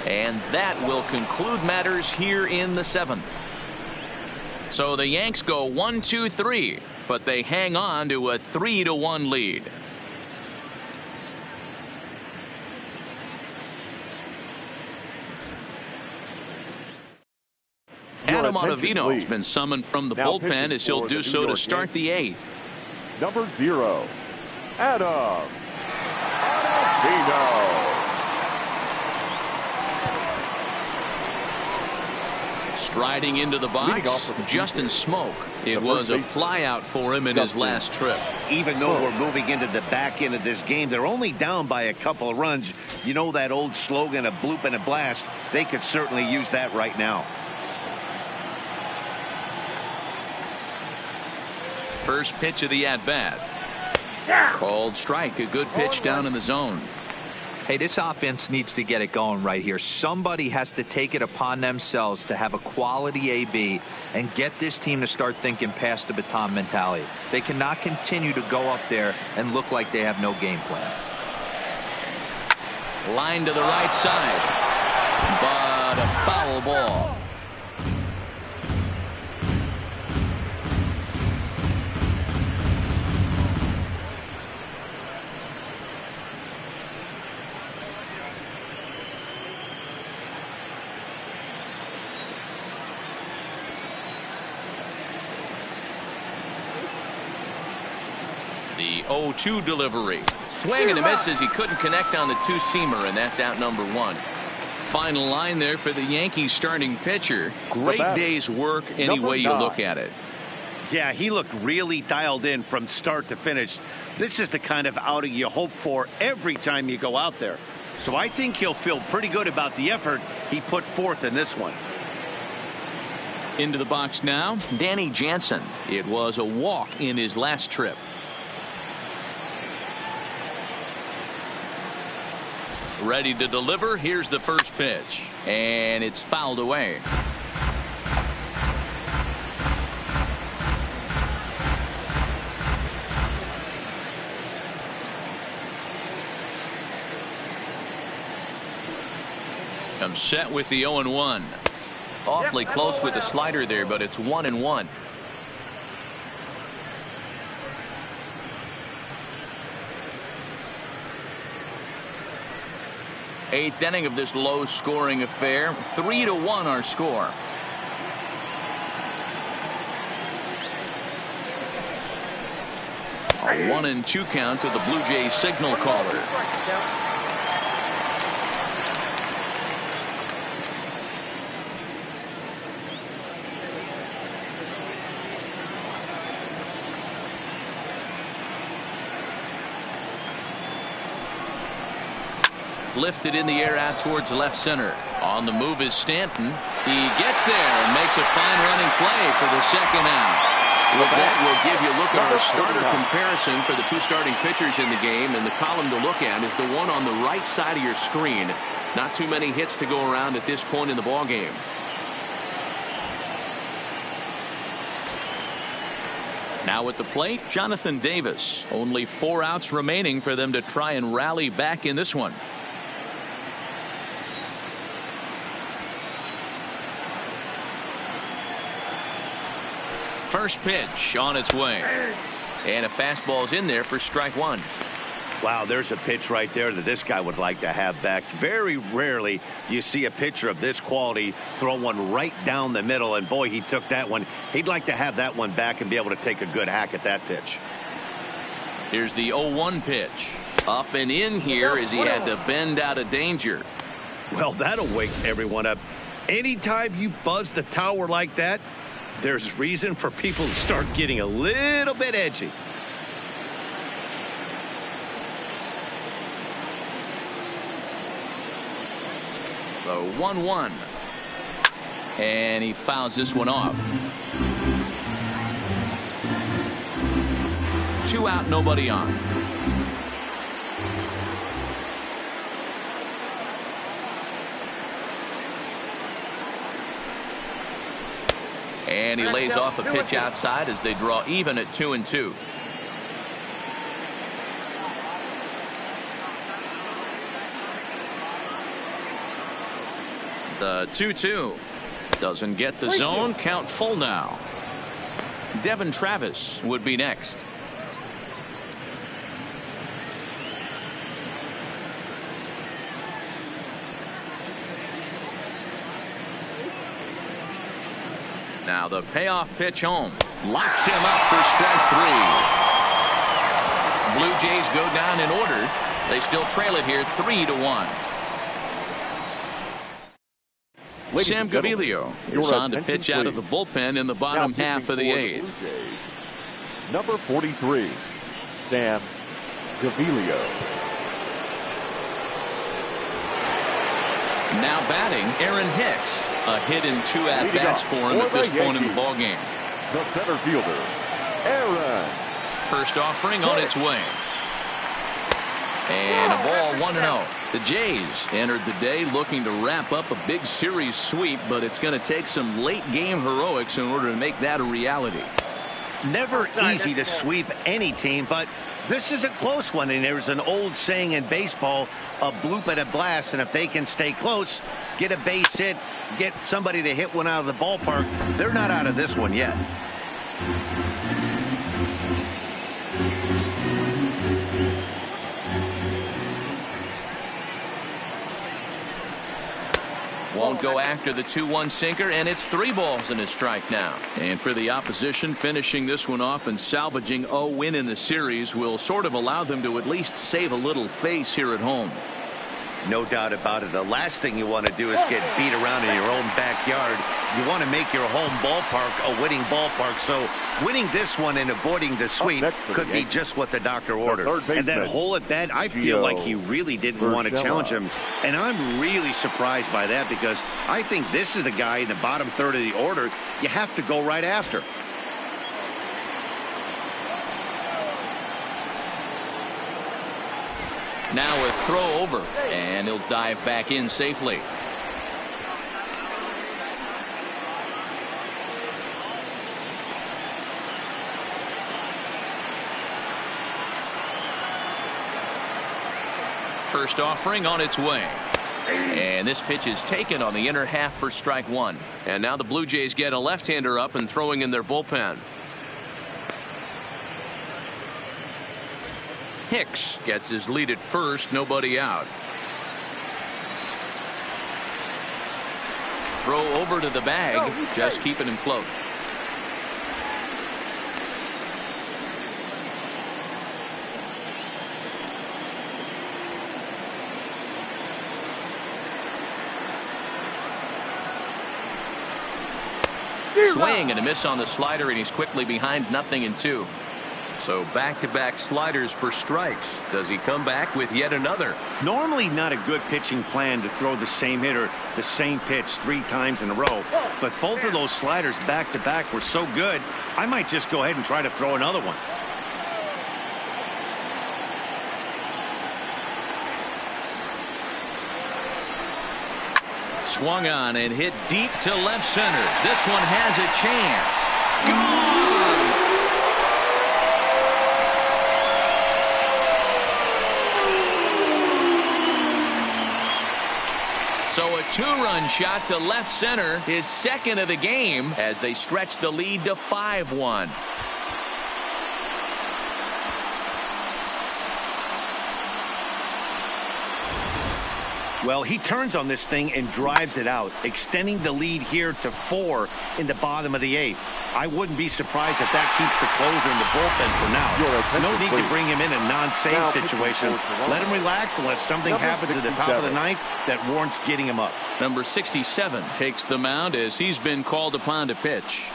And that will conclude matters here in the 7th. So the Yanks go 1-2-3, but they hang on to a 3-1 lead. Adam Ottavino has been summoned from the bullpen as he'll do so to start the 8th. Number 0, Adam Ottavino. Striding into the box, Justin Smoke. It was a flyout for him in his last trip. Even though we're moving into the back end of this game, they're only down by a couple of runs. You know that old slogan, a bloop and a blast. They could certainly use that right now. First pitch of the at-bat. Called strike. A good pitch down in the zone. Hey, this offense needs to get it going right here. Somebody has to take it upon themselves to have a quality AB and get this team to start thinking past the baton mentality. They cannot continue to go up there and look like they have no game plan. Line to the right side, but a foul ball. The 0-2 delivery. Swing and a miss as he couldn't connect on the 2-seamer, and that's out number 1. Final line there for the Yankees starting pitcher. Great day's work any way you look at it. Yeah, he looked really dialed in from start to finish. This is the kind of outing you hope for every time you go out there. So I think he'll feel pretty good about the effort he put forth in this one. Into the box now, Danny Jansen. It was a walk in his last trip. Ready to deliver. Here's the first pitch. And it's fouled away. I'm set with the 0-1. Awfully close with the slider there, but it's 1-1. Eighth inning of this low-scoring affair. 3-1 our score. A 1-2 count to the Blue Jays signal caller. Lifted in the air out towards left center. On the move is Stanton. He gets there and makes a fine running play for the second out. Well, that will give you a look at our starter comparison for the two starting pitchers in the game, and the column to look at is the one on the right side of your screen. Not too many hits to go around at this point in the ball game. Now at the plate, Jonathan Davis. Only 4 outs remaining for them to try and rally back in this one. First pitch on its way. And a fastball's in there for strike one. Wow, there's a pitch right there that this guy would like to have back. Very rarely you see a pitcher of this quality throw one right down the middle, and boy, he took that one. He'd like to have that one back and be able to take a good hack at that pitch. Here's the 0-1 pitch. Up and in here as he had to bend out of danger. Well, that'll wake everyone up. Anytime you buzz the tower like that, there's reason for people to start getting a little bit edgy. So 1-1. And he fouls this one off. 2 out, nobody on. And he lays off a pitch outside as they draw even at 2-2. The 2-2 doesn't get the zone. Count full now. Devin Travis would be next. Now the payoff pitch home. Locks him up for strike 3. Blue Jays go down in order. They still trail it here 3-1. Sam Gaviglio is on to pitch out of the bullpen in the bottom half of the 8th. Number 43, Sam Gaviglio. Now batting, Aaron Hicks. A hit in 2 at-bats for him at this point in the ballgame. The center fielder, Aaron. First offering on its way. And a ball 1-0. The Jays entered the day looking to wrap up a big series sweep, but it's going to take some late game heroics in order to make that a reality. Never easy to sweep any team, but this is a close one, and there's an old saying in baseball, a bloop at a blast, and if they can stay close, get a base hit, get somebody to hit one out of the ballpark, they're not out of this one yet. Won't go after the 2-1 sinker, and it's 3 balls and a strike now. And for the opposition, finishing this one off and salvaging a win in the series will sort of allow them to at least save a little face here at home. No doubt about it. The last thing you want to do is get beat around in your own backyard. You want to make your home ballpark a winning ballpark. So winning this one and avoiding the sweep could be just what the doctor ordered. And that hole at bat, I feel like he really didn't want to challenge him. And I'm really surprised by that, because I think this is a guy in the bottom third of the order you have to go right after. Now a throw over, and he'll dive back in safely. First offering on its way. And this pitch is taken on the inner half for strike one. And now the Blue Jays get a left-hander up and throwing in their bullpen. Hicks gets his lead at first, nobody out. Throw over to the bag, just keeping him close. Swing and a miss on the slider, and he's quickly behind 0-2. So back-to-back sliders for strikes. Does he come back with yet another? Normally not a good pitching plan to throw the same hitter the same pitch 3 times in a row, but both of those sliders back-to-back were so good, I might just go ahead and try to throw another one. Swung on and hit deep to left center. This one has a chance. Gone! So a 2-run shot to left center, his second of the game, as they stretch the lead to 5-1. Well, he turns on this thing and drives it out, extending the lead here to 4 in the bottom of the 8th. I wouldn't be surprised if that keeps the closer in the bullpen for now. No need to bring him in a non-save situation. Let him relax unless something happens at the top of the 9th that warrants getting him up. Number 67 takes the mound as he's been called upon to pitch.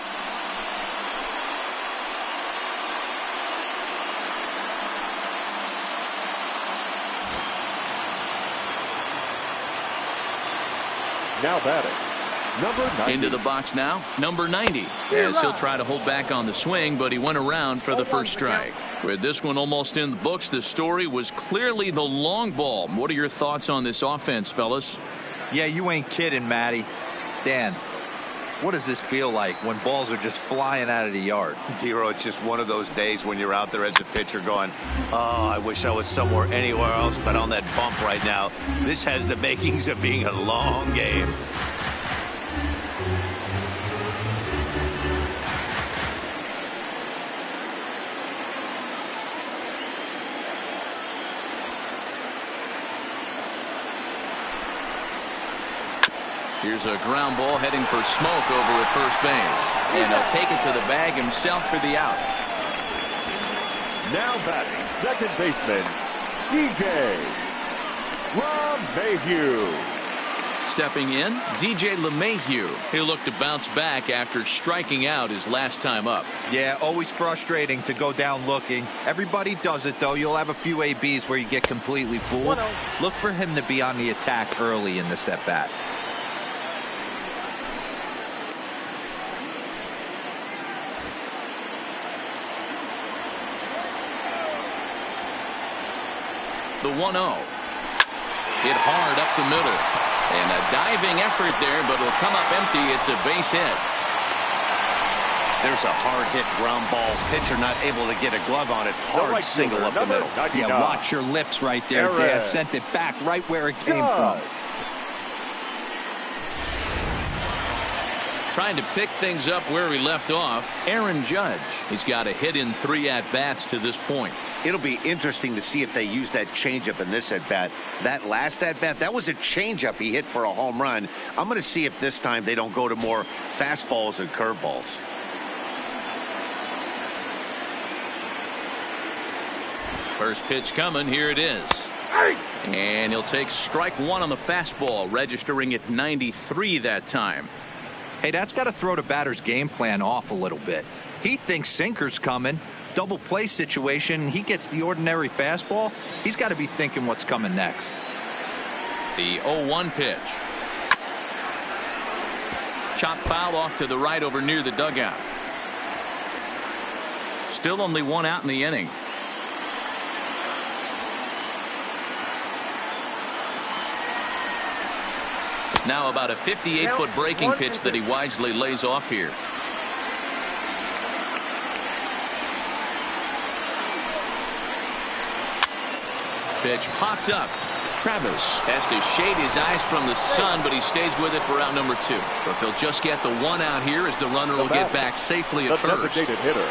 Now batting, number 90. Into the box now, number 90, as he'll try to hold back on the swing, but he went around for the first strike. With this one almost in the books, the story was clearly the long ball. What are your thoughts on this offense, fellas? Yeah, you ain't kidding, Matty. Dan, what does this feel like when balls are just flying out of the yard? Hero, it's just one of those days when you're out there as a pitcher going, oh, I wish I was somewhere anywhere else but on that bump right now. This has the makings of being a long game. Here's a ground ball heading for smoke over at first base. And he'll take it to the bag himself for the out. Now batting, second baseman, DJ LeMahieu. Stepping in, DJ LeMahieu. He'll look to bounce back after striking out his last time up. Yeah, always frustrating to go down looking. Everybody does it, though. You'll have a few ABs where you get completely fooled. Look for him to be on the attack early in this at-bat. The 1-0. Hit hard up the middle. And a diving effort there, but it'll come up empty. It's a base hit. There's a hard hit ground ball. Pitcher not able to get a glove on it. Hard single up the middle. Yeah, watch your lips right there, Dad. Sent it back right where it came from. Trying to pick things up where he left off, Aaron Judge. He's got a hit in 3 at-bats to this point. It'll be interesting to see if they use that changeup in this at-bat. That last at-bat, that was a changeup he hit for a home run. I'm going to see if this time they don't go to more fastballs and curveballs. First pitch coming. Here it is. And he'll take strike 1 on the fastball, registering at 93 that time. Hey, that's got to throw the batter's game plan off a little bit. He thinks sinker's coming. Double play situation. He gets the ordinary fastball. He's got to be thinking what's coming next. The 0-1 pitch. Chop foul off to the right over near the dugout. Still only 1 out in the inning. Now about a 58-foot breaking pitch that he wisely lays off here. Pitch popped up. Travis has to shade his eyes from the sun, but he stays with it for out number 2. But they'll just get the 1 out here as the runner will get back safely at first. Designated hitter,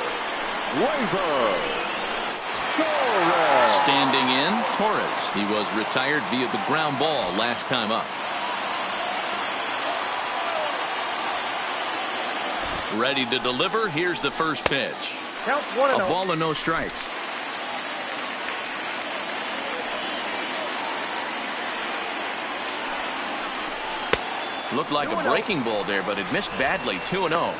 Standing in, Torres. He was retired via the ground ball last time up. Ready to deliver. Here's the first pitch. Count A ball and no strikes. Looked like a breaking ball there, but it missed badly. 2-0.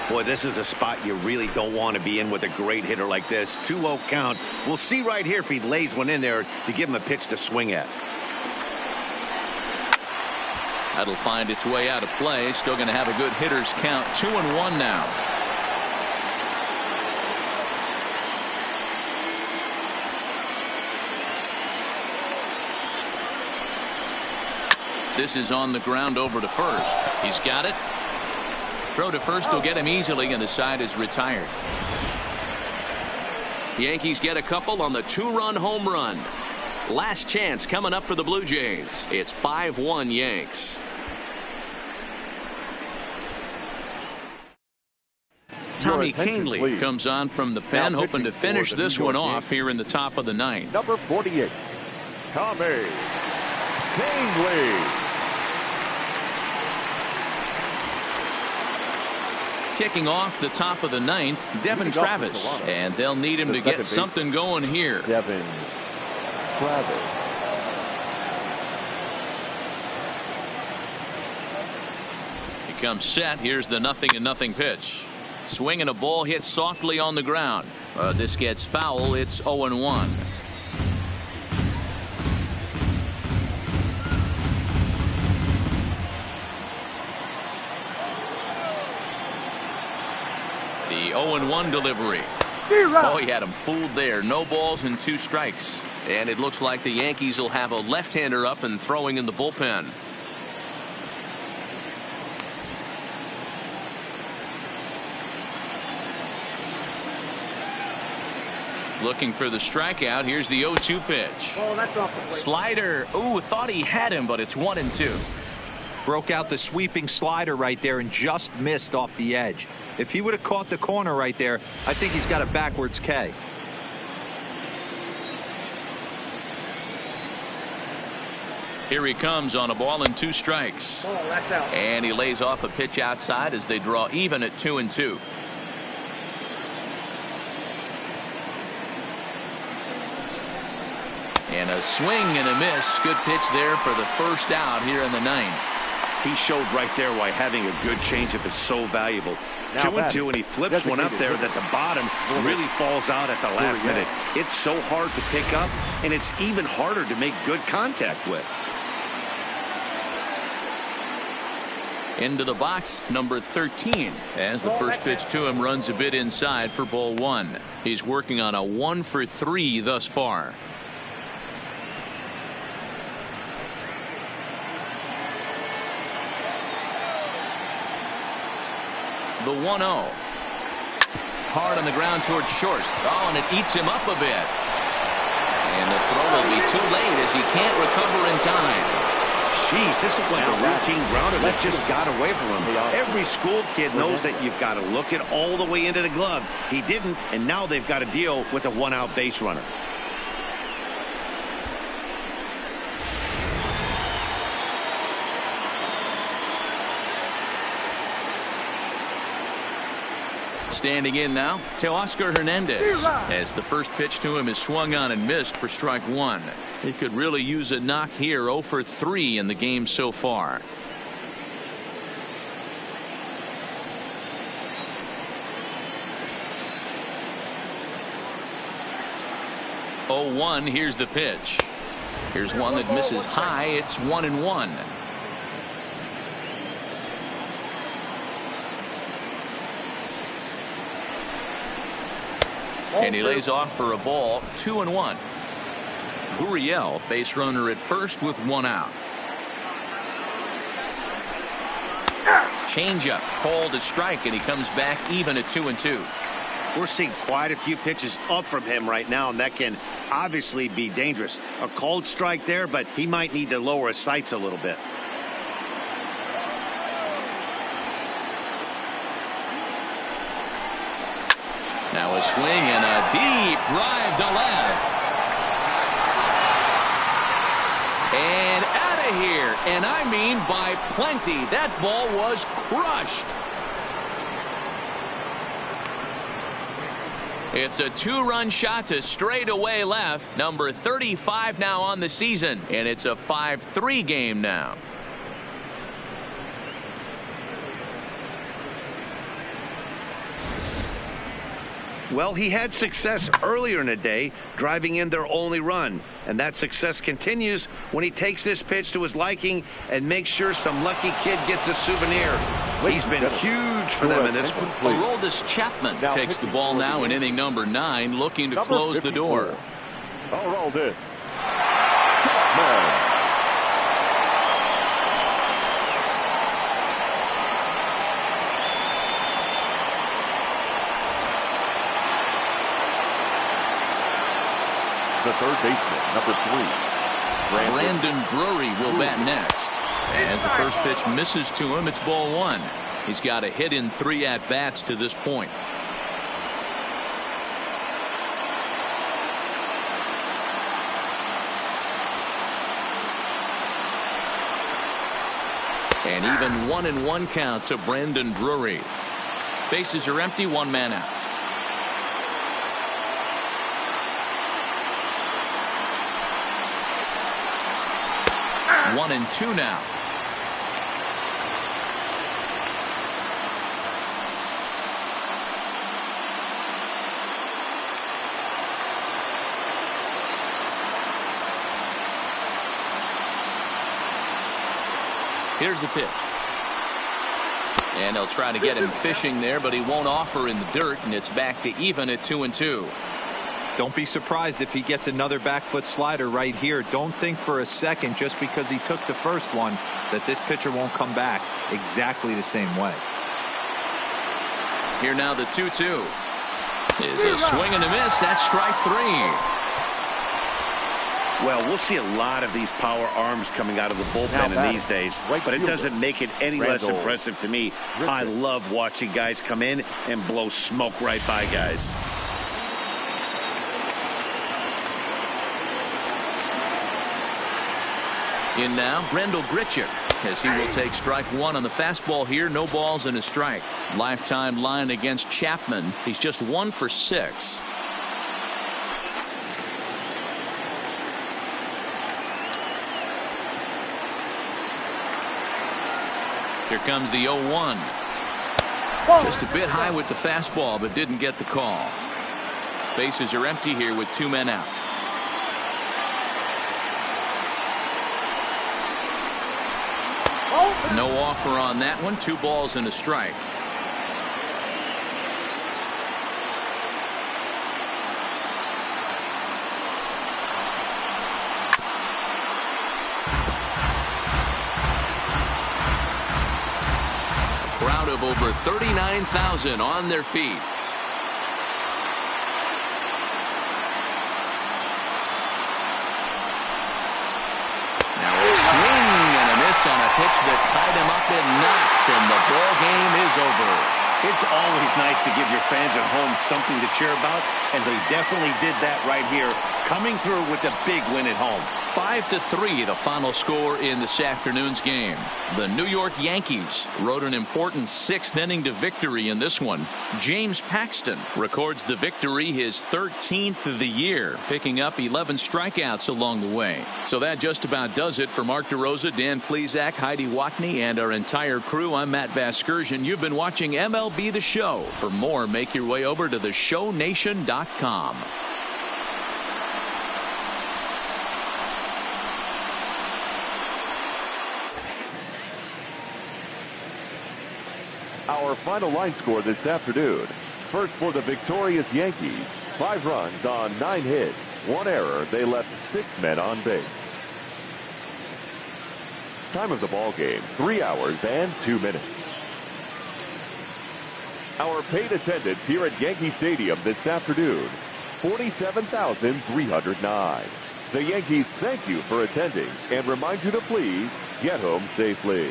Boy, this is a spot you really don't want to be in with a great hitter like this. 2-0 count. We'll see right here if he lays one in there to give him a pitch to swing at. That'll find its way out of play. Still going to have a good hitter's count. 2-1 now. This is on the ground over to first. He's got it. Throw to first will get him easily, and the side is retired. Yankees get a couple on the 2-run home run. Last chance coming up for the Blue Jays. It's 5-1 Yanks. Tommy Kahnle comes on from the pen, hoping to finish this one off here in the top of the 9th. Number 48, Tommy Kahnle. Kicking off the top of the 9th, Devin Travis, and they'll need him to get something going here. Devin Travis. He comes set. Here's the 0-0 pitch. Swing and a ball hit softly on the ground. This gets foul. It's 0-1. The 0-1 delivery. Oh, he had him fooled there. No balls and 2 strikes. And it looks like the Yankees will have a left-hander up and throwing in the bullpen. Looking for the strikeout. Here's the 0-2 pitch. Oh, that's off the plate. Slider. Ooh, thought he had him, but it's 1-2. Broke out the sweeping slider right there and just missed off the edge. If he would have caught the corner right there, I think he's got a backwards K. Here he comes on a ball and 2 strikes. Oh, that's out. And he lays off a pitch outside as they draw even at 2-2. And a swing and a miss. Good pitch there for the first out here in the 9th. He showed right there why having a good changeup is so valuable. 2-2, and he flips one up there that the bottom really falls out at the last minute. It's so hard to pick up, and it's even harder to make good contact with. Into the box, number 13, as the first pitch to him runs a bit inside for ball 1. He's working on a 1-for-3 thus far. The 1-0. Hard on the ground towards short. Oh, and it eats him up a bit. And the throw will be too late as he can't recover in time. Jeez, this is like a routine grounder that just got away from him. Every school kid knows that you've got to look it all the way into the glove. He didn't, and now they've got to deal with a 1-out base runner. Standing in now, Teoscar Hernandez, as the first pitch to him is swung on and missed for strike 1. He could really use a knock here. 0-for-3 in the game so far. Oh, 0-1. Here's the pitch. Here's one that misses high. It's 1-1. And he lays off for a ball. 2-1. Gurriel, base runner at first with 1 out. Changeup called to strike, and he comes back even at 2-2. We're seeing quite a few pitches up from him right now, and that can obviously be dangerous. A cold strike there, but he might need to lower his sights a little bit. Now a swing and a deep drive to left. And out of here. And I mean by plenty. That ball was crushed. It's a 2-run shot to straightaway left. Number 35 now on the season. And it's a 5-3 game now. Well, he had success earlier in the day, driving in their only run. And that success continues when he takes this pitch to his liking and makes sure some lucky kid gets a souvenir. He's been huge for them in this one. Aroldis Chapman takes the ball now in inning number 9, looking to close the door. Aroldis Chapman. The third baseman, number 3, Brandon Drury will bat next. As the first pitch misses to him, it's ball 1. He's got a hit in 3 at-bats to this point. And even 1-1 count to Brandon Drury. Bases are empty, 1 man out. 1-2 now. Here's the pitch. And they'll try to get him fishing there, but he won't offer in the dirt, and it's back to even at 2-2. Don't be surprised if he gets another back foot slider right here. Don't think for a second, just because he took the first one, that this pitcher won't come back exactly the same way. Here now the 2-2 is a swing and a miss. That's strike 3. Well, we'll see a lot of these power arms coming out of the bullpen in these days, but it doesn't make it any less impressive to me. I love watching guys come in and blow smoke right by guys. In now, Brendel Gritchick, as he will take strike 1 on the fastball here. No balls and a strike. Lifetime line against Chapman. He's just 1 for 6. Here comes the 0-1. Just a bit high with the fastball, but didn't get the call. Bases are empty here with 2 men out. No offer on that one. 2 balls and a strike. A crowd of over 39,000 on their feet. Now a swing and a miss on a pitch that tied him up in knots, and the ball game is over. It's always nice to give your fans at home something to cheer about, and they definitely did that right here, coming through with a big win at home. 5-3 the final score in this afternoon's game. The New York Yankees rode an important 6th inning to victory in this one. James Paxton records the victory, his 13th of the year, picking up 11 strikeouts along the way. So that just about does it. For Mark DeRosa, Dan Plesac, Heidi Watney, and our entire crew, I'm Matt Vasgersian. You've been watching MLB The Show. For more, make your way over to theshownation.com. Our final line score this afternoon. First for the victorious Yankees. 5 runs on 9 hits. 1 error. They left 6 men on base. Time of the ball game, 3 hours and 2 minutes. Our paid attendance here at Yankee Stadium this afternoon, 47,309. The Yankees thank you for attending and remind you to please get home safely.